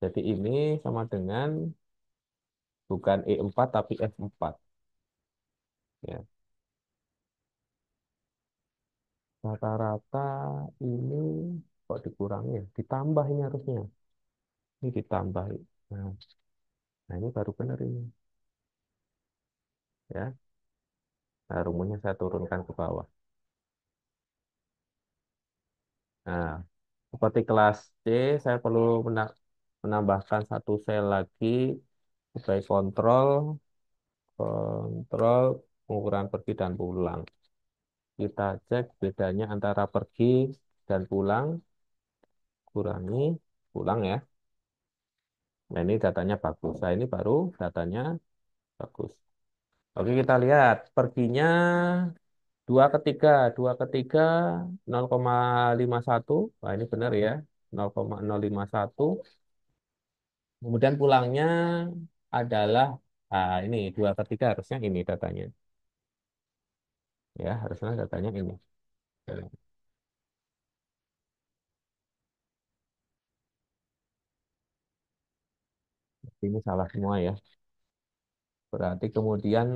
Jadi ini sama dengan bukan E4 tapi F4. Ya. Rata-rata ini kok dikurangi ya? Ditambah ini harusnya. Ini ditambah. Nah, nah ini baru benar ini. Ya. Nah, rumusnya saya turunkan ke bawah. Nah, seperti kelas C, saya perlu menambahkan satu sel lagi sebagai kontrol pengukuran pergi dan pulang. Kita cek bedanya antara pergi dan pulang, kurangi pulang ya. Nah, ini datanya bagus. Nah, ini baru datanya bagus. Oke, kita lihat perginya 2 ke 3, 0,51. Wah, ini benar ya. 0,051. Kemudian pulangnya adalah, ini 2 ke 3 harusnya ini datanya. Ya, harusnya datanya ini. Ini salah semua ya. Berarti kemudian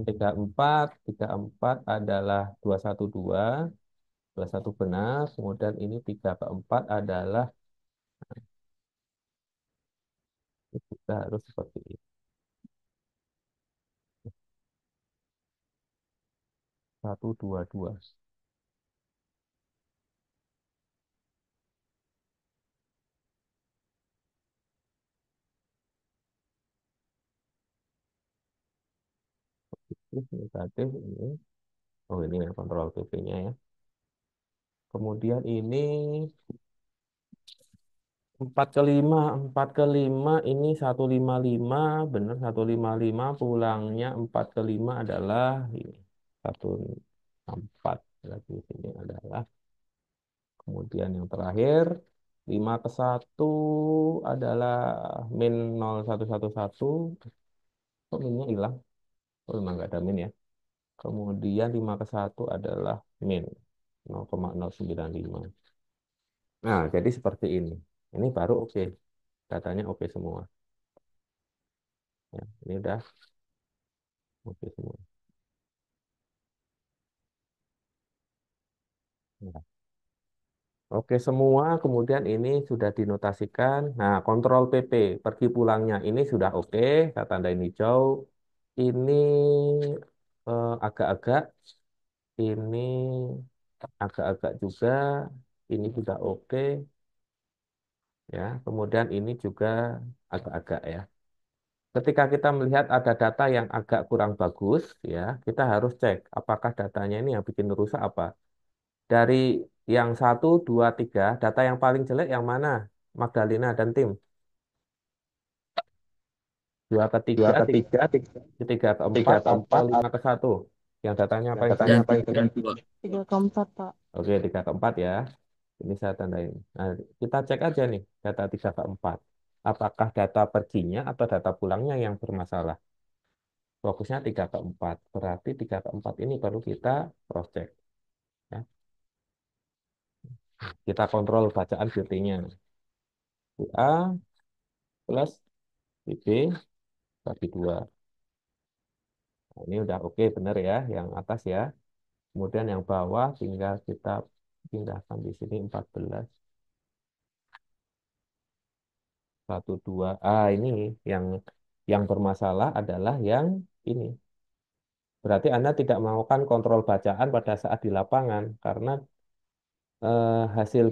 34 adalah 212 benar. Kemudian ini 3/4 adalah kita harus seperti ini. 122. Terus negatif ini. Oh ini ya kontrol PP-nya ya. Kemudian ini 4 ke 5 ini 155 benar 155 pulangnya 4 ke 5 adalah ini 164 lagi ini adalah kemudian yang terakhir 5 ke 1 adalah -111. Kok minnya hilang? Oh memang nggak ada min ya. Kemudian 5 ke 1 adalah min 0,095. Nah, jadi seperti ini. Ini baru oke. Datanya oke semua. Ya, ini udah oke semua. Ya. Oke, semua kemudian ini sudah dinotasikan. Nah, kontrol PP, pergi pulangnya ini sudah oke, saya tandain hijau. Ini agak-agak, ini agak-agak juga, ini sudah oke, ya. Kemudian ini juga agak-agak ya. Ketika kita melihat ada data yang agak kurang bagus, ya, kita harus cek apakah datanya ini yang bikin rusak apa. Dari yang satu, dua, tiga, data yang paling jelek yang mana? Magdalena dan tim. Dua ke tiga, tiga ke empat, atau lima ke satu. Yang datanya paling jelek. Dan dua. 3 ke 4, Pak. Oke, tiga ke empat ya. Ini saya tandain. Nah, kita cek aja nih data tiga ke empat. Apakah data perginya atau data pulangnya yang bermasalah? Fokusnya tiga ke empat. Berarti tiga ke empat ini perlu kita cross check. Ya. Kita kontrol bacaan BT-nya. A plus BB bagi 2. Nah, ini udah oke bener ya, yang atas ya. Kemudian yang bawah tinggal kita pindahkan di sini 14, 1, 2. Ah, ini yang bermasalah adalah yang ini. Berarti Anda tidak melakukan kontrol bacaan pada saat di lapangan karena hasil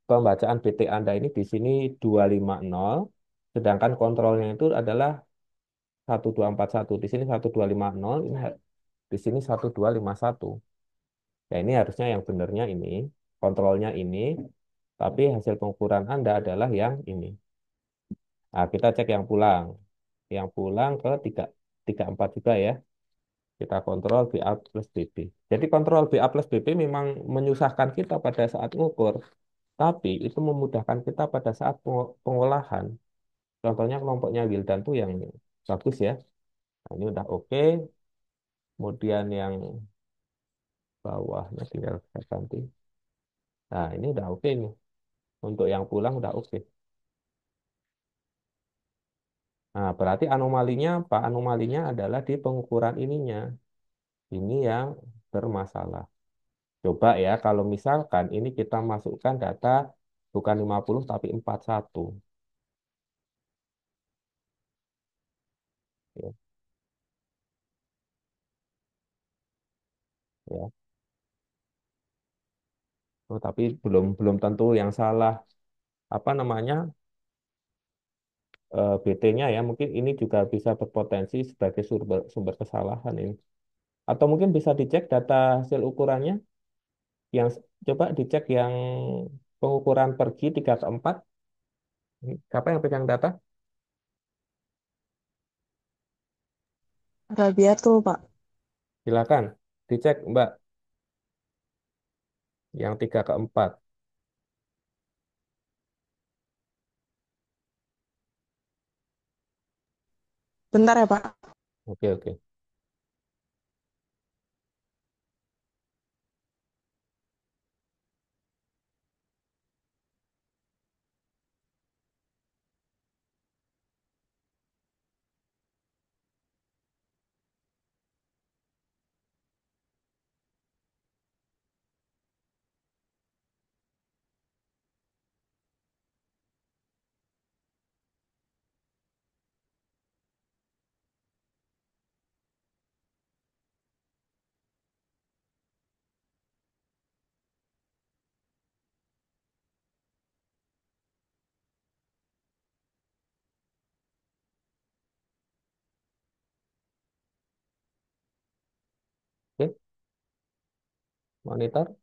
pembacaan BT Anda ini di sini 250, sedangkan kontrolnya itu adalah 1241. Di sini 1250, ini di sini 1251. Ya ini harusnya yang benernya ini, kontrolnya ini, tapi hasil pengukuran Anda adalah yang ini. Nah, kita cek yang pulang. Yang pulang ke 34 juga ya. Kita kontrol BA plus BB. Jadi kontrol BA plus BB memang menyusahkan kita pada saat ngukur, tapi itu memudahkan kita pada saat pengolahan. Contohnya kelompoknya Wildan tuh yang bagus ya. Nah, ini udah oke. Kemudian yang bawahnya tinggal saya ganti. Nah, ini udah oke nih. Untuk yang pulang udah oke. Nah, berarti anomalinya apa? Anomalinya adalah di pengukuran ininya. Ini yang bermasalah. Coba ya, kalau misalkan ini kita masukkan data bukan 50 tapi 41. Ya, ya. Oh, tapi belum belum tentu yang salah apa namanya BT-nya ya. Mungkin ini juga bisa berpotensi sebagai sumber sumber kesalahan ini. Atau mungkin bisa dicek data hasil ukurannya yang coba dicek yang pengukuran pergi 3 ke 4. Siapa yang pegang data? Rabiatul, Pak. Silakan dicek Mbak yang 3 ke 4. Bentar ya, Pak. Oke, oke. Oke, monitor.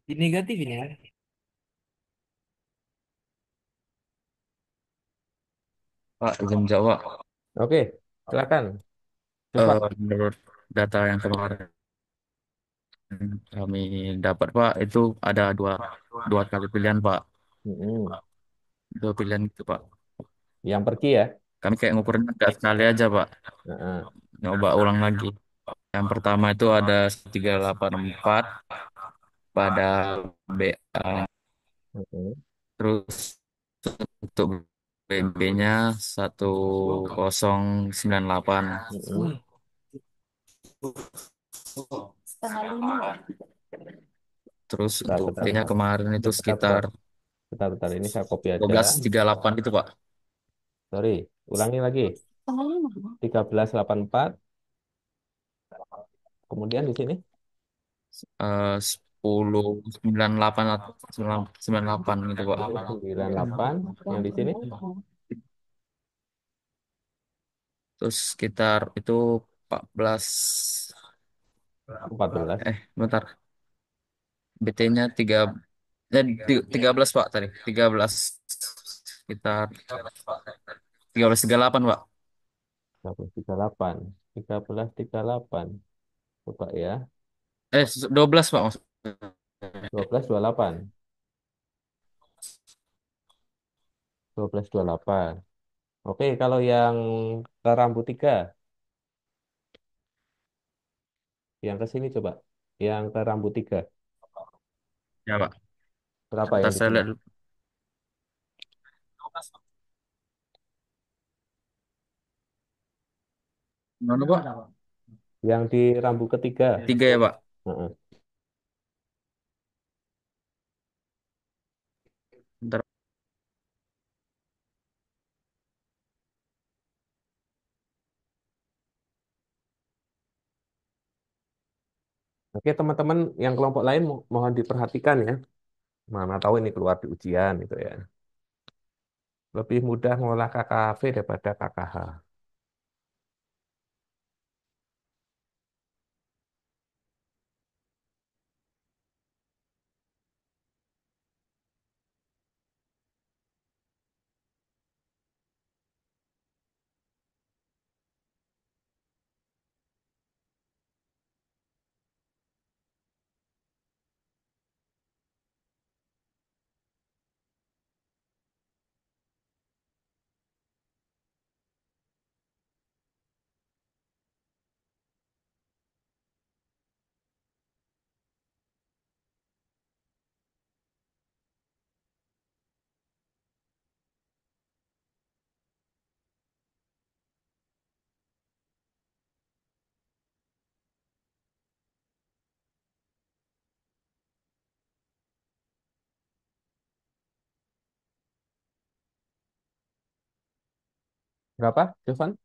Ini negatif ini ya. Pak, izin Jawa. Oke, silakan. Coba. Menurut data yang kemarin kami dapat Pak itu ada dua dua kali pilihan Pak. Mm-mm. Dua pilihan itu Pak. Yang pergi ya. Kami kayak ngukurnya nggak sekali aja Pak. Heeh. Nyoba ulang lagi. Yang pertama itu ada 384 pada BA. Heeh. Terus untuk BB-nya 1098. Heeh. Terus Bentar, untuk bentar, B-nya bentar. kemarin itu Bentar, bentar. sekitar Bentar, bentar. Ini saya copy aja. 1238 gitu Pak. Sorry. Ulangi lagi. 1384. Kemudian di sini 1098 atau 98 gitu Pak. 1098. Yang di sini Terus sekitar itu 14 14. bentar. BT-nya 13 Pak tadi. 13 sekitar 1338 Pak. 1338. 1338. Coba ya. 12 Pak maksudnya. 1228. 1228. Oke, kalau yang ke rambut 3, yang ke sini coba. Yang ke rambut 3, Ya Pak. berapa Sebentar yang di saya sini? lihat dulu. Mana Pak? Yang di rambut ketiga. 3 ya Pak. Heeh. Bentar. Oke, teman-teman yang kelompok lain mohon diperhatikan ya. Mana tahu ini keluar di ujian gitu ya. Lebih mudah ngolah KKV daripada KKH. Berapa, Jovan?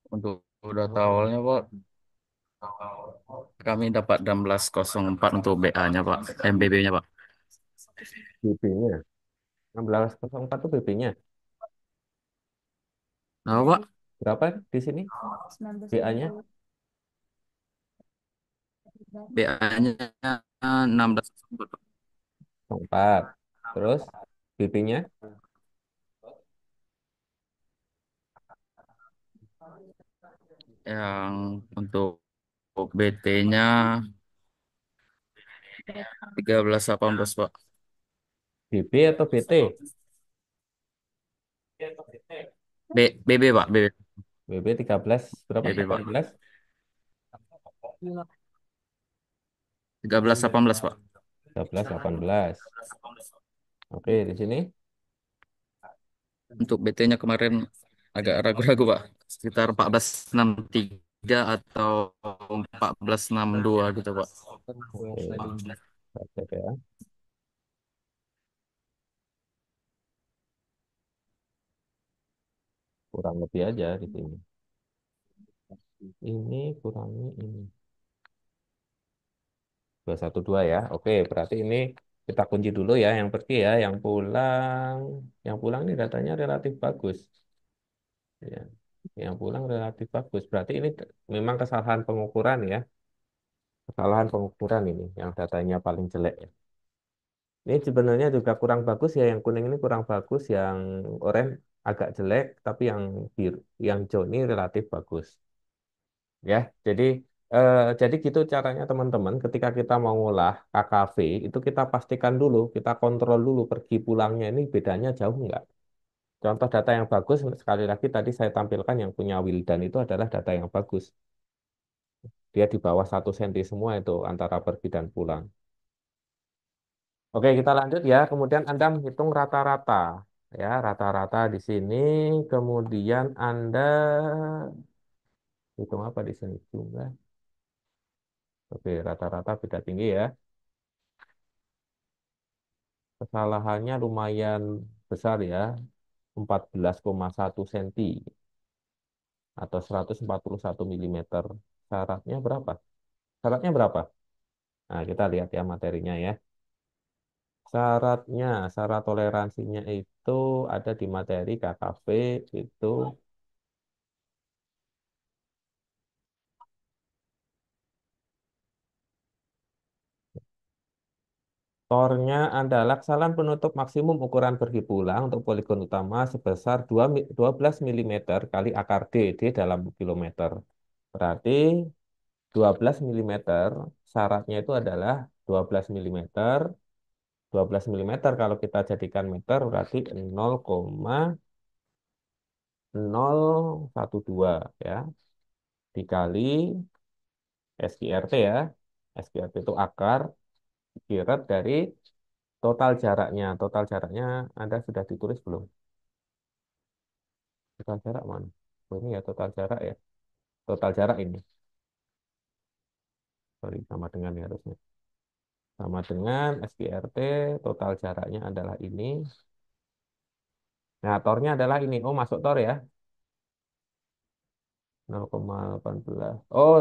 Untuk data awalnya Pak, kami dapat 1604 untuk BA-nya Pak. MBB-nya Pak. BB-nya. 1604 itu BB-nya. Nah Pak, Berapa di sini BA-nya? BA-nya 1604 Pak. 4. Terus BB-nya Yang untuk BT-nya 1318 Pak. BB atau BT? BB Pak, BB. BB 13 berapa? BB Pak. 18? 1318 Pak. 13, 18. Oke, di sini Untuk BT-nya kemarin agak ragu-ragu Pak. Sekitar 1463 atau 1462 gitu Pak. oke, saya cek ya. Kurang lebih aja di sini. Ini kurangi ini. 212 ya. Oke, berarti ini kita kunci dulu ya yang pergi ya, yang pulang ini datanya relatif bagus. Ya. Yang pulang relatif bagus. Berarti ini memang kesalahan pengukuran ya. Kesalahan pengukuran ini yang datanya paling jelek ya. Ini sebenarnya juga kurang bagus ya. Yang kuning ini kurang bagus, yang oranye agak jelek, tapi yang biru, yang hijau ini relatif bagus. Ya, jadi jadi gitu caranya teman-teman. Ketika kita mau ngolah KKV itu kita pastikan dulu, kita kontrol dulu pergi pulangnya ini bedanya jauh nggak. Contoh data yang bagus sekali lagi tadi saya tampilkan yang punya Wildan itu adalah data yang bagus. Dia di bawah 1 senti semua itu antara pergi dan pulang. Oke, kita lanjut ya. Kemudian Anda menghitung rata-rata. Ya, rata-rata di sini. Kemudian Anda hitung apa di sini juga. Oke, rata-rata beda tinggi ya. Kesalahannya lumayan besar ya. 14,1 senti atau 141 milimeter. Syaratnya berapa? Syaratnya berapa? Nah, kita lihat ya materinya ya. Syaratnya, syarat toleransinya itu ada di materi KKV itu tornya adalah kesalahan penutup maksimum ukuran pergi pulang untuk poligon utama sebesar 12 milimeter kali akar D, D dalam kilometer. Berarti 12 milimeter, syaratnya itu adalah 12 milimeter. 12 milimeter kalau kita jadikan meter berarti 0,012 ya. Dikali SQRT ya. SQRT itu akar kiret dari total jaraknya. Total jaraknya Anda sudah ditulis belum? Total jarak mana? Oh, ini ya total jarak ya. Total jarak ini. Sorry, sama dengan ya harusnya. Sama dengan SQRT, total jaraknya adalah ini. Nah, tornya adalah ini. Oh, masuk tor ya. 0,18. Oh,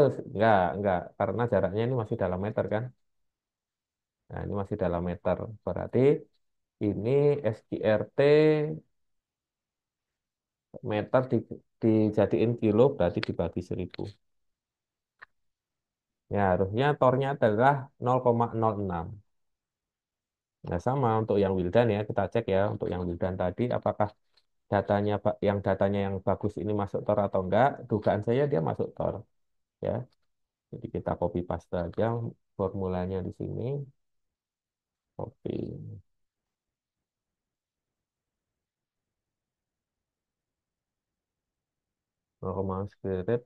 enggak. Karena jaraknya ini masih dalam meter kan. Nah, ini masih dalam meter. Berarti ini SQRT meter dijadiin kilo berarti dibagi 1.000. Ya, harusnya tornya adalah 0,06. Nah, sama untuk yang Wildan ya, kita cek ya untuk yang Wildan tadi apakah datanya yang bagus ini masuk tor atau enggak. Dugaan saya dia masuk tor ya. Jadi kita copy paste aja formulanya di sini. Copy 0, square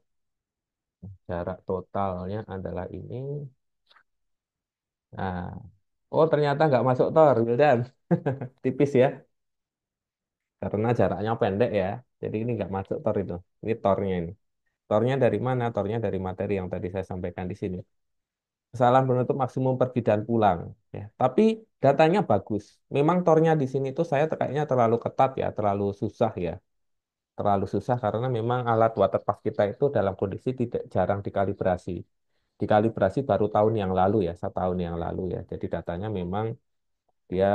jarak totalnya adalah ini. Nah, oh ternyata nggak masuk tor, Wildan. Tipis ya, karena jaraknya pendek ya. Jadi ini nggak masuk tor itu. Ini tornya ini. Tornya dari mana? Tornya dari materi yang tadi saya sampaikan di sini. Kesalahan penutup maksimum pergi dan pulang. Ya. Tapi datanya bagus. Memang tornya di sini tuh saya kayaknya terlalu ketat ya, terlalu susah ya. Terlalu susah karena memang alat waterpark kita itu dalam kondisi tidak jarang dikalibrasi. Dikalibrasi baru tahun yang lalu ya, 1 tahun yang lalu ya. Jadi datanya memang dia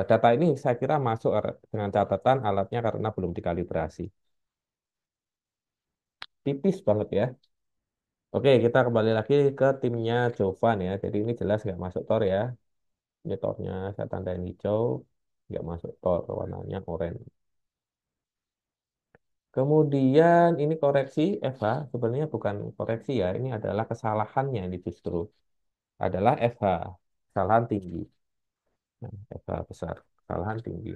data ini saya kira masuk dengan catatan alatnya karena belum dikalibrasi. Tipis banget ya. Oke, kita kembali lagi ke timnya Jovan ya. Jadi ini jelas nggak masuk tor ya. Ini tornya saya tandain hijau, nggak masuk tor, warnanya oranye. Kemudian ini koreksi Eva, sebenarnya bukan koreksi ya, ini adalah kesalahannya ini justru adalah FH, kesalahan tinggi. Nah, FH besar, kesalahan tinggi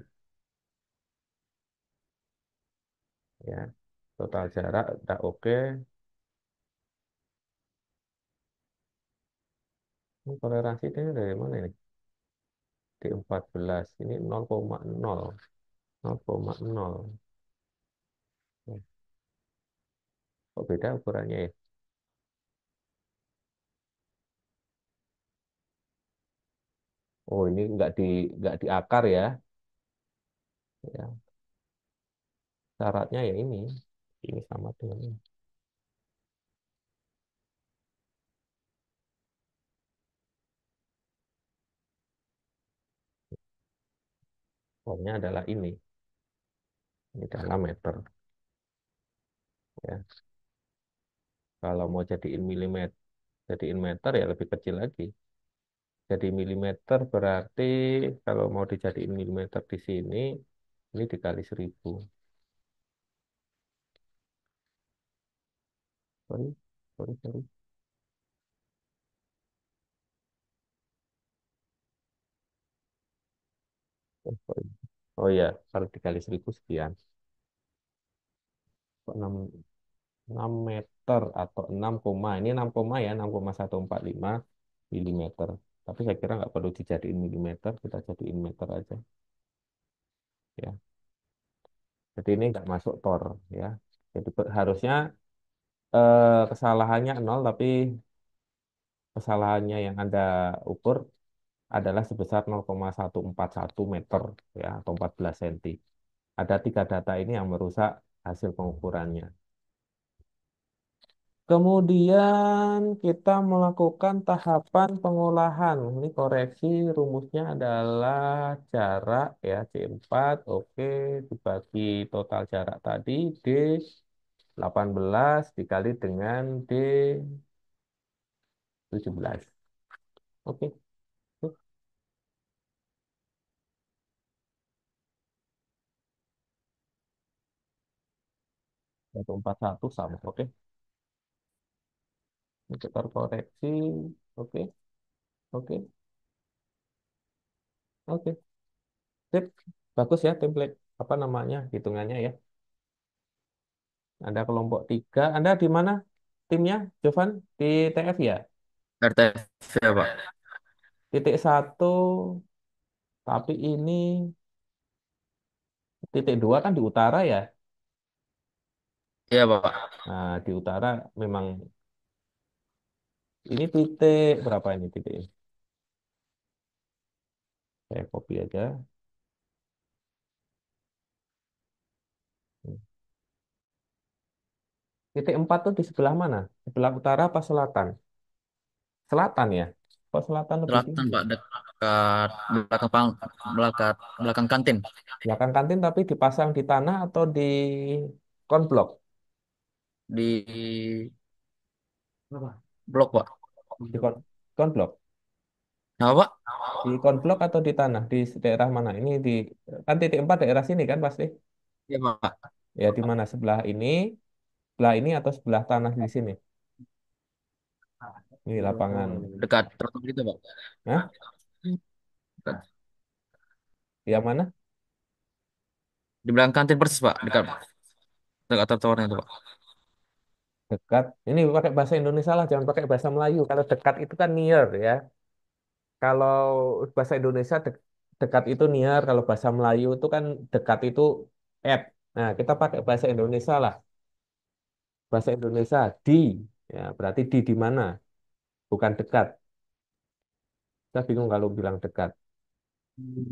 ya. Total jarak udah oke. Ini toleransi ini dari mana ini? D14, ini 0,0, 0,0. Kok beda ukurannya ya? Oh, ini nggak di akar ya. Ya, syaratnya ya ini sama dengan ini. Formnya adalah ini dalam meter. Ya. Kalau mau jadiin meter ya lebih kecil lagi. Jadi milimeter berarti kalau mau dijadiin milimeter di sini, ini dikali 1000. Sorry, sorry, sorry. Sorry. Oh ya, kalau dikali 1000 sekian. Kok 6 meter atau 6 koma. Ini 6 koma ya, 6,145 milimeter. Tapi saya kira nggak perlu dijadiin milimeter, kita jadiin meter aja. Ya. Jadi ini nggak masuk tor ya. Jadi harusnya kesalahannya nol, tapi kesalahannya yang Anda ukur adalah sebesar 0,141 meter ya atau 14 cm. Ada 3 data ini yang merusak hasil pengukurannya. Kemudian kita melakukan tahapan pengolahan. Ini koreksi rumusnya adalah jarak ya C4, oke, dibagi total jarak tadi D18 dikali dengan D17. Oke. 141 sama. Oke. Ini kita koreksi. Oke. Oke. Oke. Sip. Bagus ya template apa namanya hitungannya ya. Ada kelompok 3. Anda di mana timnya, Jovan? Di TF ya? RTF ya Pak. Titik 1, tapi ini titik 2 kan di utara ya. Iya Pak. Nah, di utara memang ini titik berapa ini titik? Saya copy aja. Titik 4 tuh di sebelah mana? Sebelah utara apa selatan? Selatan ya? Kok selatan lebih Selatan tinggi? Pak, dekat belakang belakang kantin Belakang kantin tapi dipasang di tanah atau di konblok? di blok Pak. Di konblok? Apa Pak? Di konblok atau di tanah? Di daerah mana? Ini di kan titik 4 daerah sini kan pasti. Iya Pak. Ya di mana sebelah ini atau sebelah tanah di sini? Ini lapangan. Dekat trotoar itu Pak. Hah? Dekat- Yang mana? Di belakang kantin persis Pak, dekat dekat trotoarnya itu Pak. Dekat. Ini pakai bahasa Indonesia lah, jangan pakai bahasa Melayu. Kalau dekat itu kan near ya. Kalau bahasa Indonesia dekat itu near. Kalau bahasa Melayu itu kan dekat itu at. Nah, kita pakai bahasa Indonesia lah. Bahasa Indonesia di. Ya, berarti di mana? Bukan dekat. Saya bingung kalau bilang dekat.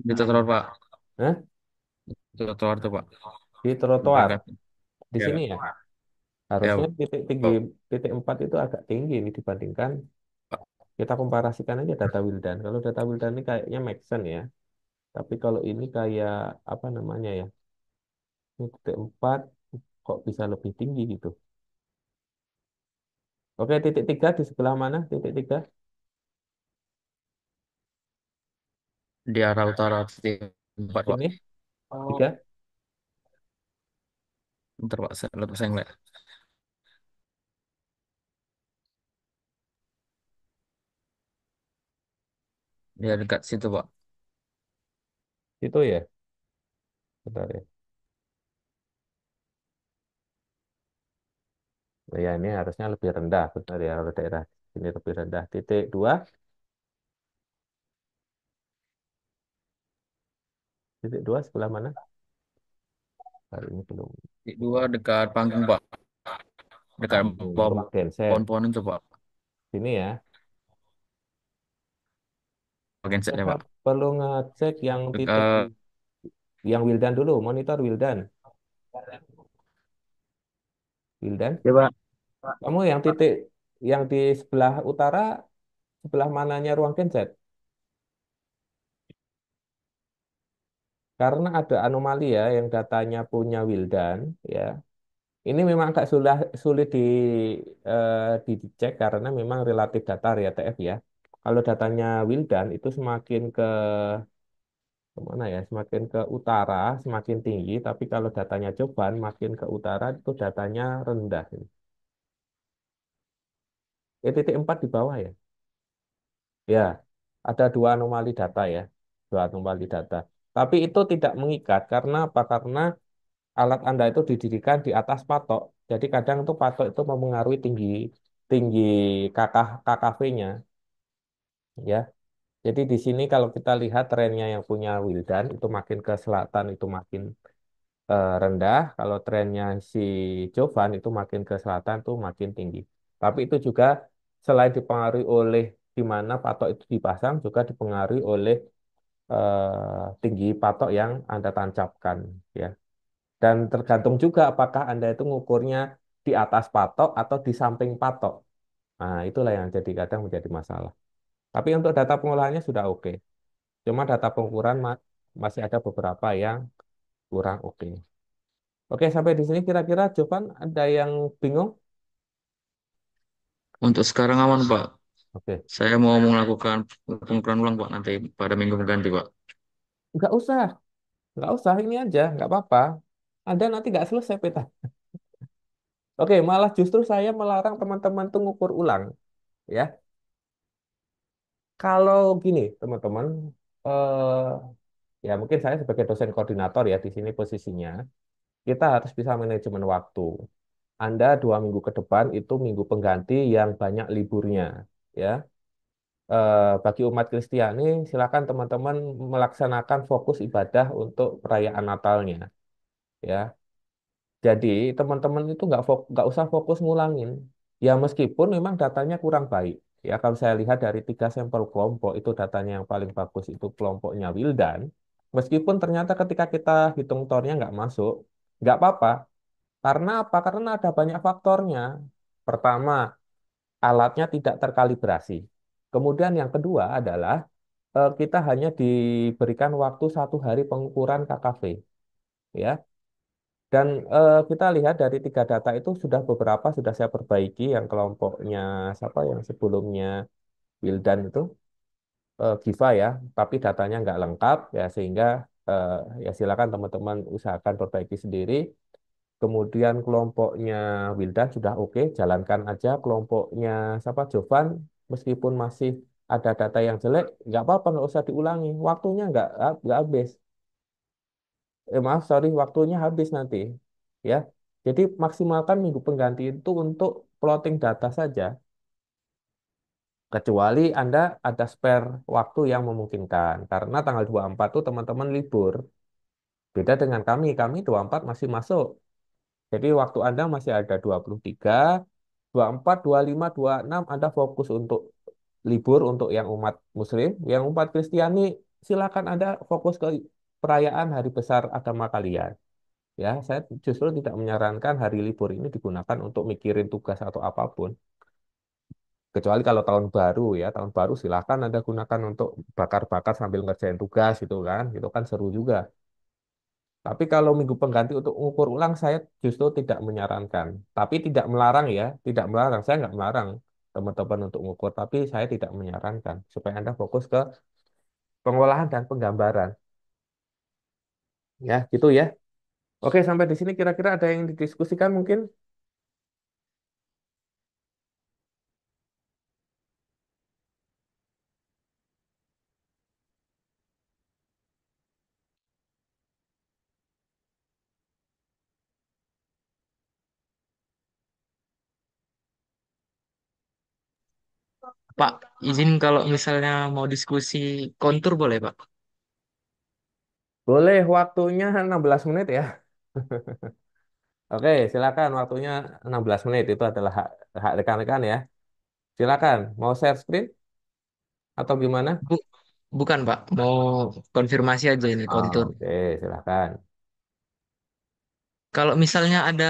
Di trotoar Pak. Hah? Di trotoar tuh Pak. Di Di belakang trotoar. kantin. Di Ya, sini ya. ya Harusnya titik tinggi, Pak. titik 4 itu agak tinggi ini dibandingkan kita komparasikan aja data Wildan. Kalau data Wildan ini kayaknya make sense ya. Tapi kalau ini kayak apa namanya ya? Ini titik 4 kok bisa lebih tinggi gitu. Oke, titik 3 di sebelah mana? Titik 3 Di arah utara titik 4 Pak. sini. 3. Bentar Pak, saya ngeliat. Dia dekat situ Pak. Itu ya. Bentar ya. Oh, ya ini harusnya lebih rendah. Bentar ya. Kalau daerah sini lebih rendah. Titik 2. Titik 2 sebelah mana? Kali ini belum. Titik 2 dekat panggung Pak. Dekat Panggung bawah ruang genset. pohon-pohon itu Pak. Sini ya. Bagian set ya Kita Pak. perlu ngecek yang titik Dekat yang Wildan dulu. Monitor Wildan. Wildan. Ya, Pak. Kamu yang titik yang di sebelah utara, sebelah mananya ruang genset? Karena ada anomali ya, yang datanya punya Wildan, ya. Ini memang agak sulit dicek karena memang relatif data ya TF ya. Kalau datanya Wildan itu semakin ke kemana ya? Semakin ke utara, semakin tinggi. Tapi kalau datanya Jovan makin ke utara itu datanya rendah. Titik 4 di bawah ya. Ya, ada dua anomali data ya. Dua anomali data. Tapi itu tidak mengikat karena apa? Karena alat Anda itu didirikan di atas patok. Jadi kadang itu patok itu mempengaruhi tinggi tinggi KKV-nya ya. Jadi di sini kalau kita lihat trennya yang punya Wildan itu makin ke selatan itu makin rendah. Kalau trennya si Jovan itu makin ke selatan itu makin tinggi. Tapi itu juga selain dipengaruhi oleh di mana patok itu dipasang juga dipengaruhi oleh tinggi patok yang Anda tancapkan ya. Dan tergantung juga apakah Anda itu ngukurnya di atas patok atau di samping patok. Nah, itulah yang jadi kadang menjadi masalah. Tapi untuk data pengolahannya sudah oke. Cuma data pengukuran masih ada beberapa yang kurang oke. Oke, sampai di sini kira-kira Jovan ada yang bingung? Untuk sekarang aman, Pak. Oke, Saya mau melakukan pengukuran ulang, Pak, nanti pada minggu mengganti, Pak. nggak usah, nggak usah ini aja, nggak apa-apa. Anda nanti nggak selesai peta. Oke, malah justru saya melarang teman-teman tuh ngukur ulang, ya. Kalau gini, teman-teman, eh, ya mungkin saya sebagai dosen koordinator ya di sini posisinya, kita harus bisa manajemen waktu. Anda 2 minggu ke depan itu minggu pengganti yang banyak liburnya, ya. Bagi umat Kristiani, silakan teman-teman melaksanakan fokus ibadah untuk perayaan Natalnya, ya. Jadi teman-teman itu nggak usah fokus ngulangin. Ya meskipun memang datanya kurang baik. Ya kalau saya lihat dari 3 sampel kelompok itu datanya yang paling bagus itu kelompoknya Wildan. Meskipun ternyata ketika kita hitung tornya nggak masuk, nggak apa-apa. Karena apa? Karena ada banyak faktornya. Pertama, alatnya tidak terkalibrasi. Kemudian yang kedua adalah kita hanya diberikan waktu 1 hari pengukuran KKV. Ya, dan kita lihat dari 3 data itu sudah beberapa sudah saya perbaiki yang kelompoknya siapa yang sebelumnya Wildan itu Giva ya, tapi datanya nggak lengkap ya sehingga eh, ya silakan teman-teman usahakan perbaiki sendiri. Kemudian kelompoknya Wildan sudah oke, jalankan aja. Kelompoknya siapa Jovan meskipun masih ada data yang jelek, nggak apa-apa nggak usah diulangi, waktunya nggak habis. Maaf, sorry, waktunya habis nanti. Ya, jadi maksimalkan minggu pengganti itu untuk plotting data saja. Kecuali Anda ada spare waktu yang memungkinkan. Karena tanggal 24 itu teman-teman libur. Beda dengan kami 24 masih masuk. Jadi waktu Anda masih ada 23, 24, 25, 26 Anda fokus untuk libur untuk yang umat Muslim. Yang umat Kristiani silakan Anda fokus ke perayaan hari besar agama kalian. Ya, saya justru tidak menyarankan hari libur ini digunakan untuk mikirin tugas atau apapun. Kecuali kalau tahun baru ya, tahun baru silakan Anda gunakan untuk bakar-bakar sambil ngerjain tugas gitu kan. Itu kan seru juga. Tapi kalau minggu pengganti untuk mengukur ulang saya justru tidak menyarankan. Tapi tidak melarang ya, tidak melarang. Saya nggak melarang teman-teman untuk mengukur, tapi saya tidak menyarankan supaya Anda fokus ke pengolahan dan penggambaran. Ya, gitu ya. Oke, sampai di sini kira-kira ada yang didiskusikan mungkin? Pak, izin kalau misalnya mau diskusi kontur boleh, Pak? Boleh, waktunya 16 menit ya. Oke, silakan waktunya 16 menit itu adalah hak rekan-rekan ya. Silakan, mau share screen atau gimana? Bu, bukan, Pak. Mau konfirmasi aja ini kontur. Oke, silakan. Kalau misalnya ada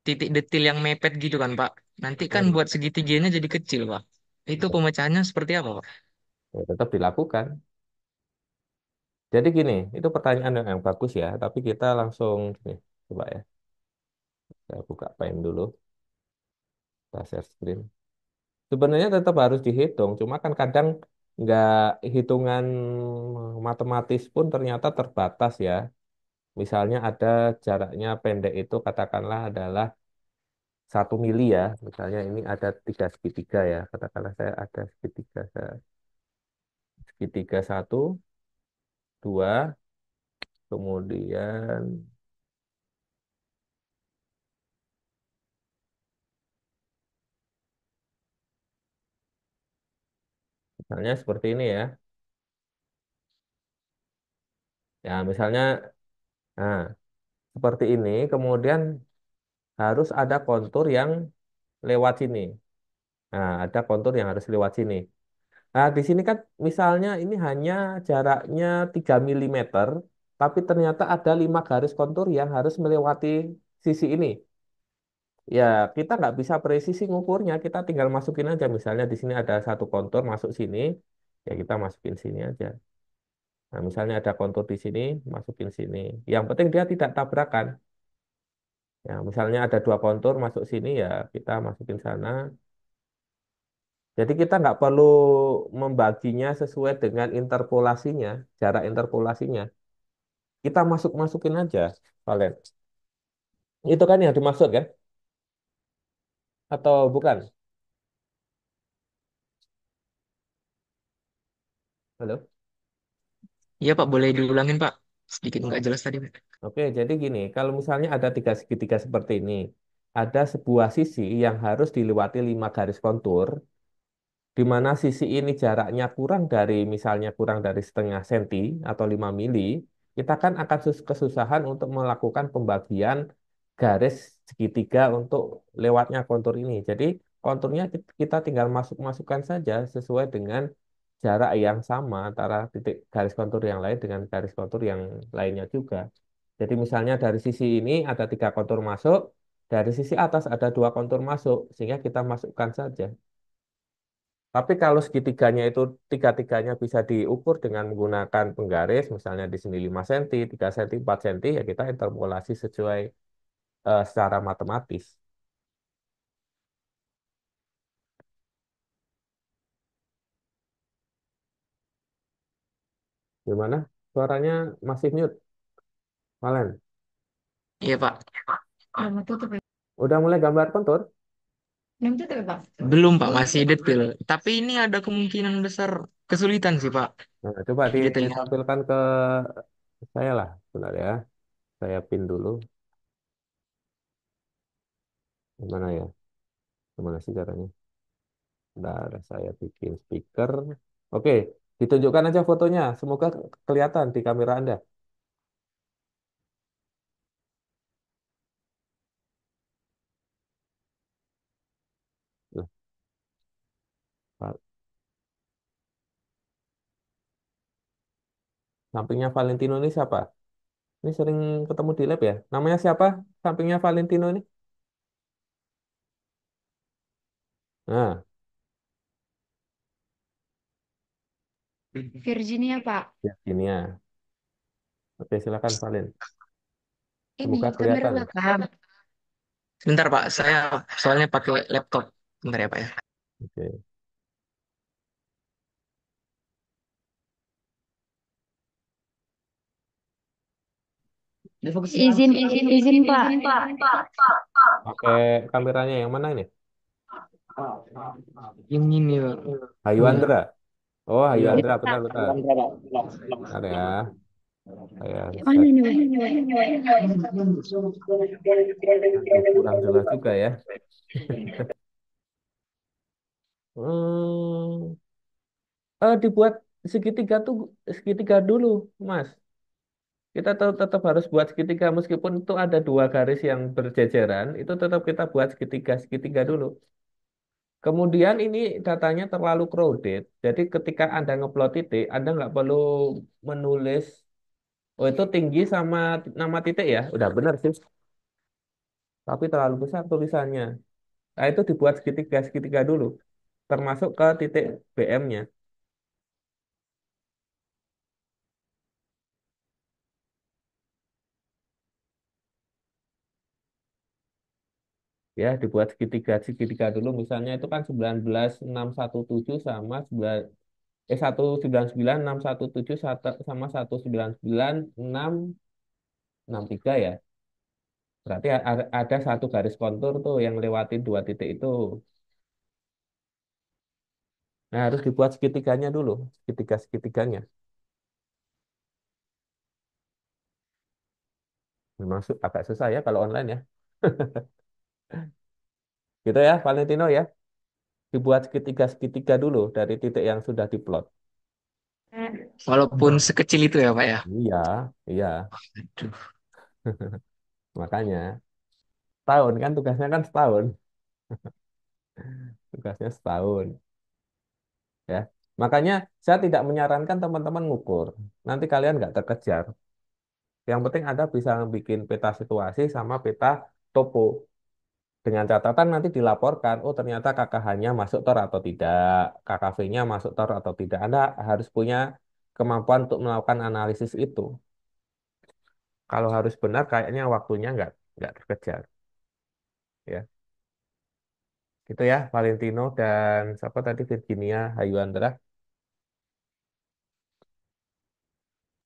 titik detil yang mepet gitu kan, Pak. Nanti kan Hmm, buat segitiganya jadi kecil, Pak. Itu pemecahannya seperti apa, Pak? ya, tetap dilakukan. Jadi gini, itu pertanyaan yang bagus ya, tapi kita langsung gini, coba ya. Saya buka Paint dulu, kita share screen. Sebenarnya tetap harus dihitung, cuma kan kadang nggak hitungan matematis pun ternyata terbatas ya. Misalnya ada jaraknya pendek itu katakanlah adalah 1 mili ya. Misalnya ini ada tiga segitiga ya. Katakanlah saya ada segitiga, segitiga satu, dua, kemudian misalnya seperti ini ya. Ya misalnya, nah seperti ini, kemudian harus ada kontur yang lewat sini. Nah, ada kontur yang harus lewat sini. Nah, di sini kan misalnya ini hanya jaraknya 3 mm, tapi ternyata ada 5 garis kontur yang harus melewati sisi ini. Ya, kita nggak bisa presisi ngukurnya, kita tinggal masukin aja. Misalnya di sini ada satu kontur masuk sini, ya kita masukin sini aja. Nah, misalnya ada kontur di sini, masukin sini. Yang penting dia tidak tabrakan. Ya, misalnya ada 2 kontur masuk sini, ya kita masukin sana. Jadi kita nggak perlu membaginya sesuai dengan interpolasinya, jarak interpolasinya. Kita masukin aja, Valen. Itu kan yang dimaksud kan? Atau bukan? Halo? Iya Pak, boleh diulangin Pak. Sedikit nggak jelas tadi Pak. Oke, jadi gini, kalau misalnya ada tiga segitiga seperti ini, ada sebuah sisi yang harus dilewati 5 garis kontur, di mana sisi ini jaraknya kurang dari, misalnya kurang dari 0,5 senti atau 5 mili, kita kan akan kesusahan untuk melakukan pembagian garis segitiga untuk lewatnya kontur ini. Jadi konturnya kita tinggal masukkan saja sesuai dengan jarak yang sama antara titik garis kontur yang lain dengan garis kontur yang lainnya juga. Jadi misalnya dari sisi ini ada 3 kontur masuk, dari sisi atas ada 2 kontur masuk, sehingga kita masukkan saja. Tapi kalau segitiganya itu tiga-tiganya bisa diukur dengan menggunakan penggaris, misalnya di sini 5 cm, 3 cm, 4 cm, ya kita interpolasi sesuai secara matematis. Gimana? Suaranya masih mute, Valen. Iya Pak. Udah mulai gambar kontur? Belum Pak, masih detail. Tapi ini ada kemungkinan besar kesulitan sih Pak. Nah, coba Detailnya. ditampilkan ke saya lah, benar ya. Saya pin dulu. Gimana ya? Gimana sih caranya? Bentar, saya bikin speaker. Oke, ditunjukkan aja fotonya. Semoga kelihatan di kamera Anda. Loh, Pak, sampingnya Valentino ini siapa? Ini sering ketemu di lab ya? Namanya siapa? Sampingnya Valentino ini? Nah, Virginia, Pak. ya gini ya. Oke, silakan Valen. Ini Semoga kamera kelihatan. belakang. Sebentar Pak, saya soalnya pakai laptop. Bentar ya Pak ya. Oke. Izin, Pak. Pakai kameranya yang mana ini? Yang ini Pak. Hayu Iya. Andra. Oh, Hayu Iya. Andra, benar-benar. Bentar ya. Saya Mana set. ini, Pak? Aduh, kurang jelas juga ya. Hmm, dibuat segitiga tuh segitiga dulu, Mas. Kita tetap harus buat segitiga meskipun itu ada 2 garis yang berjejeran, itu tetap kita buat segitiga segitiga dulu. Kemudian ini datanya terlalu crowded, jadi ketika Anda ngeplot titik, Anda nggak perlu menulis, oh itu tinggi sama nama titik ya, udah benar sih, tapi terlalu besar tulisannya. Nah itu dibuat segitiga segitiga dulu, termasuk ke titik BM-nya. Ya, dibuat segitiga dulu. Misalnya itu kan 19,617 sama 199,617 sama 199,663 ya. Berarti ada satu garis kontur tuh yang lewatin dua titik itu. Nah, harus dibuat segitiganya dulu, segitiga-segitiganya. Memang agak susah ya kalau online ya. Gitu ya, Valentino ya. Dibuat segitiga-segitiga dulu dari titik yang sudah diplot. Walaupun sekecil itu ya, Pak ya. Iya, iya. Aduh. Makanya setahun kan tugasnya kan setahun. Tugasnya setahun ya. Makanya saya tidak menyarankan teman-teman ngukur. Nanti kalian nggak terkejar. Yang penting Anda bisa bikin peta situasi sama peta topo. Dengan catatan nanti dilaporkan, oh ternyata KKH-nya masuk tor atau tidak, KKV-nya masuk tor atau tidak. Anda harus punya kemampuan untuk melakukan analisis itu. Kalau harus benar, kayaknya waktunya nggak terkejar. Ya, gitu ya, Valentino dan siapa tadi Virginia Hayuandra.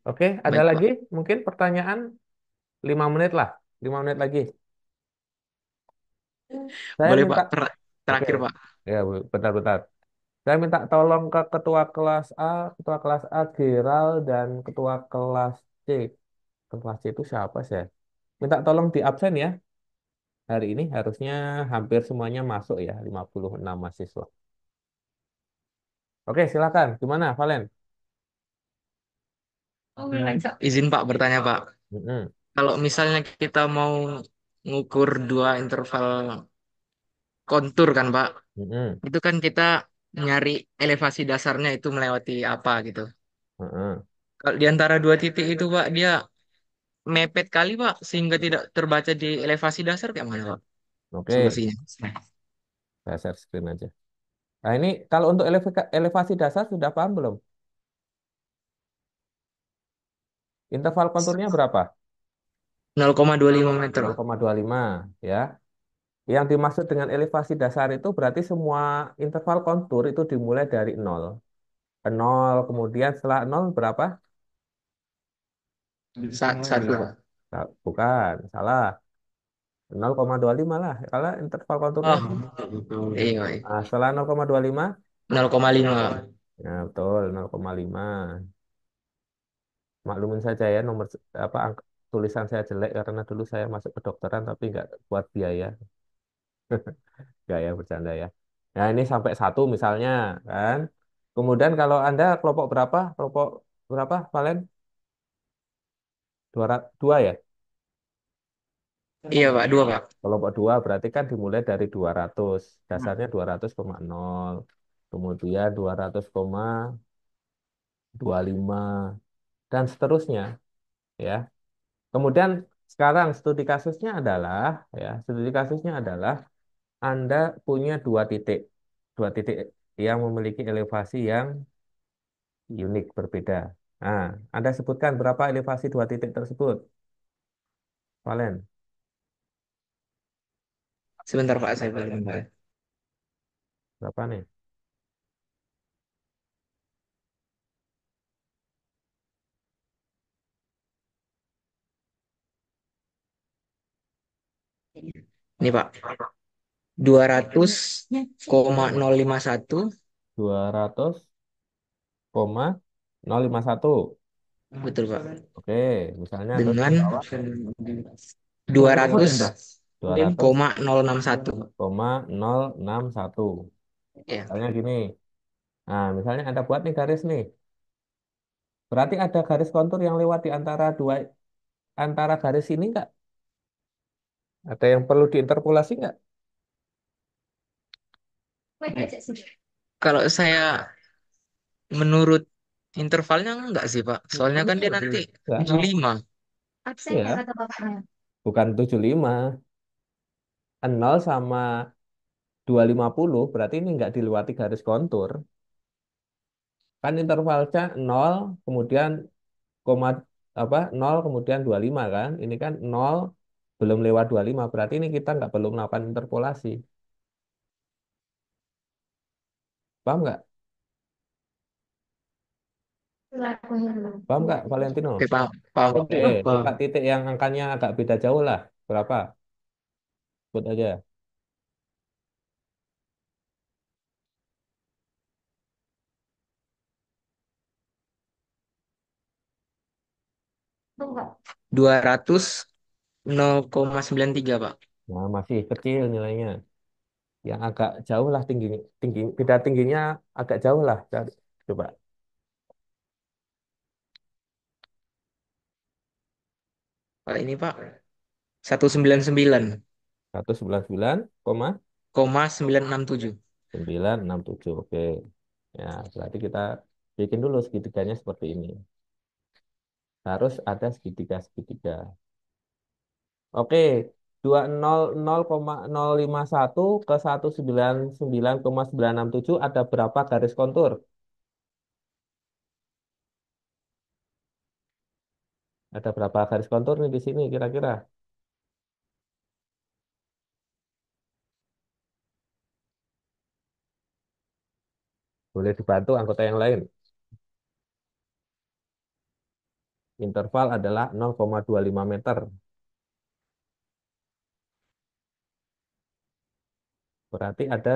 Oke, ada Baik, lagi? Pak. Mungkin pertanyaan 5 menit lah, 5 menit lagi. Saya Boleh, minta, Pak. oke, Terakhir, Pak. ya bentar-bentar. Saya minta tolong ke ketua kelas A Geral dan ketua kelas C. Ketua C itu siapa sih? Minta tolong di absen ya. Hari ini harusnya hampir semuanya masuk ya, 56 mahasiswa. Oke, silakan. Gimana, Valen? Izin, Pak, bertanya, Pak. Mm-mm, Kalau misalnya kita mau ngukur dua interval kontur kan, Pak, mm-mm, itu kan kita nyari elevasi dasarnya itu melewati apa gitu. mm-mm. Kalau di antara dua titik itu, Pak, dia mepet kali, Pak, sehingga tidak terbaca di elevasi dasar kayak mana, Pak? Oke, Solusinya. saya share screen aja. Nah, ini kalau untuk elevasi dasar sudah paham belum? Interval konturnya berapa? 0,25 meter, Pak. 0,25 ya. Yang dimaksud dengan elevasi dasar itu berarti semua interval kontur itu dimulai dari nol. Nol, kemudian setelah nol berapa? Satu, Pak. Bukan, salah. 0,25 lah. Kalau interval konturnya kan. Oh, iya, iya. Nah, setelah 0,25, 0,5, Pak. ya betul 0,5. Maklumin saja ya nomor apa tulisan saya jelek karena dulu saya masuk kedokteran tapi nggak buat biaya. Nggak ya bercanda ya. Nah, ini sampai satu misalnya kan. Kemudian kalau Anda kelompok berapa? Kelompok berapa, Valen? Dua ya? Iya, Pak. Dua, Pak. Kelompok dua berarti kan dimulai dari 200. Dasarnya 200,0. Kemudian 200,25 dan seterusnya ya. Kemudian sekarang studi kasusnya adalah Anda punya dua titik yang memiliki elevasi yang unik berbeda. Nah, Anda sebutkan berapa elevasi dua titik tersebut, Valen? Sebentar, Pak. Saya belum. Berapa nih? Ini, Pak. 200,051. 200,051. Betul, Pak. Oke, misalnya terus di Dengan bawah 200,061. 200,061. Ya. Misalnya gini. Nah, misalnya Anda buat nih garis nih. Berarti ada garis kontur yang lewat di antara garis ini nggak? Ada yang perlu diinterpolasi nggak? Kalau saya menurut intervalnya enggak sih, Pak. Soalnya kan dia nanti Nggak. 75. Absen ya Iya, kata bapaknya. bukan 75. 0 sama 250 berarti ini nggak dilewati garis kontur. Kan intervalnya 0, kemudian koma apa 0 kemudian 25 kan. Ini kan 0 belum lewat 25, berarti ini kita nggak perlu melakukan interpolasi. Paham nggak? Paham nggak, Valentino? Oke, paham, paham, paham. Buka titik yang angkanya agak beda jauh lah. Berapa? Sebut aja. Enggak. 200,93 Pak. Nah, masih kecil nilainya. Yang agak jauh lah tinggi, beda tingginya agak jauh lah. Coba. Pak ini Pak 199, 199,967. 967. Oke. Ya, berarti kita bikin dulu segitiganya seperti ini. Harus ada segitiga-segitiga. Oke, 200,051 ke 199,967 ada berapa garis kontur? Ada berapa garis kontur nih di sini kira-kira? Boleh dibantu anggota yang lain. Interval adalah 0,25 meter. Berarti ada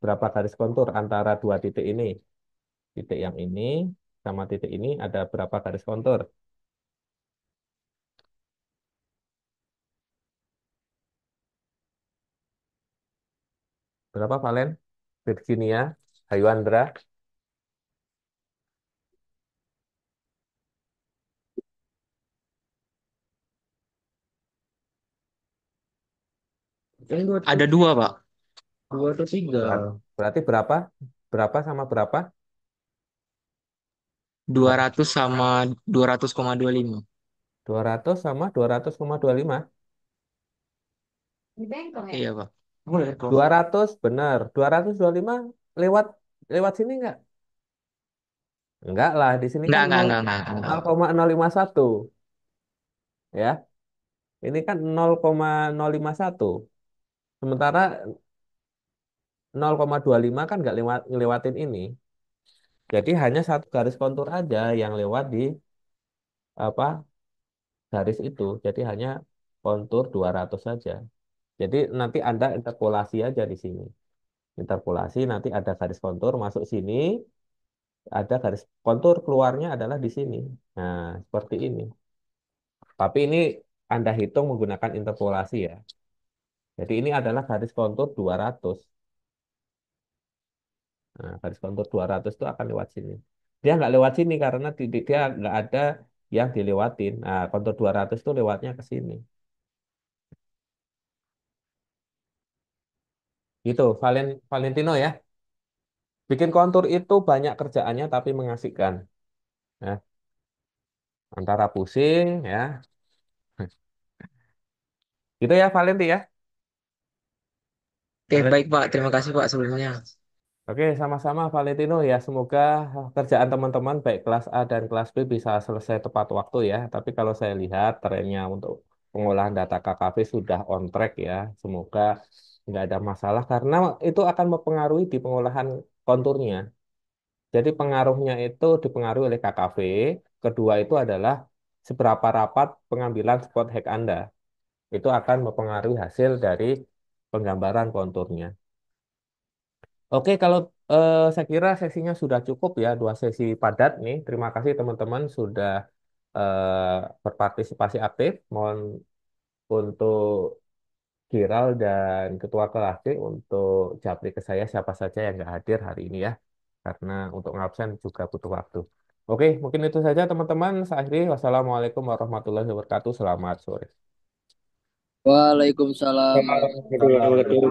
berapa garis kontur antara dua titik ini? Titik yang ini sama titik ini ada berapa garis kontur? Berapa, Valen? Virginia, Hayuandra, Ada dua Pak. Dua atau tiga. berarti berapa? Berapa sama berapa? 200 sama 200,25. 200 sama 200,25. Di bengkong ya? Iya Pak. Boleh kok. 200 benar. 225 lewat lewat sini enggak? Enggak lah, di sini kan Enggak. 0,051 ya. Ini kan 0,051. Sementara 0,25 kan nggak ngelewatin ini. Jadi hanya satu garis kontur aja yang lewat di apa garis itu. Jadi hanya kontur 200 saja. Jadi nanti Anda interpolasi aja di sini. Interpolasi nanti ada garis kontur masuk sini, ada garis kontur keluarnya adalah di sini. Nah, seperti ini. Tapi ini Anda hitung menggunakan interpolasi ya. Jadi ini adalah garis kontur 200. Nah, garis kontur 200 itu akan lewat sini. Dia nggak lewat sini karena titik dia nggak ada yang dilewatin. Nah, kontur 200 itu lewatnya ke sini. Gitu, Valentino ya. Bikin kontur itu banyak kerjaannya tapi mengasihkan. Ya, antara pusing ya. Gitu ya, Valenti ya. Oke, baik Pak. Terima kasih Pak sebelumnya. Oke, sama-sama Valentino ya. Semoga kerjaan teman-teman baik kelas A dan kelas B bisa selesai tepat waktu ya. Tapi kalau saya lihat trennya untuk pengolahan data KKV sudah on track ya. Semoga nggak ada masalah karena itu akan mempengaruhi di pengolahan konturnya. Jadi pengaruhnya itu dipengaruhi oleh KKV. Kedua itu adalah seberapa rapat pengambilan spot head Anda. Itu akan mempengaruhi hasil dari penggambaran konturnya. Oke, kalau saya kira sesinya sudah cukup ya, dua sesi padat nih. Terima kasih teman-teman sudah berpartisipasi aktif. Mohon untuk Giral dan Ketua kelas C untuk japri ke saya siapa saja yang nggak hadir hari ini ya. Karena untuk ngabsen juga butuh waktu. Oke, mungkin itu saja teman-teman. Saya akhiri. Wassalamualaikum warahmatullahi wabarakatuh. Selamat sore. Waalaikumsalam warahmatullahi wabarakatuh.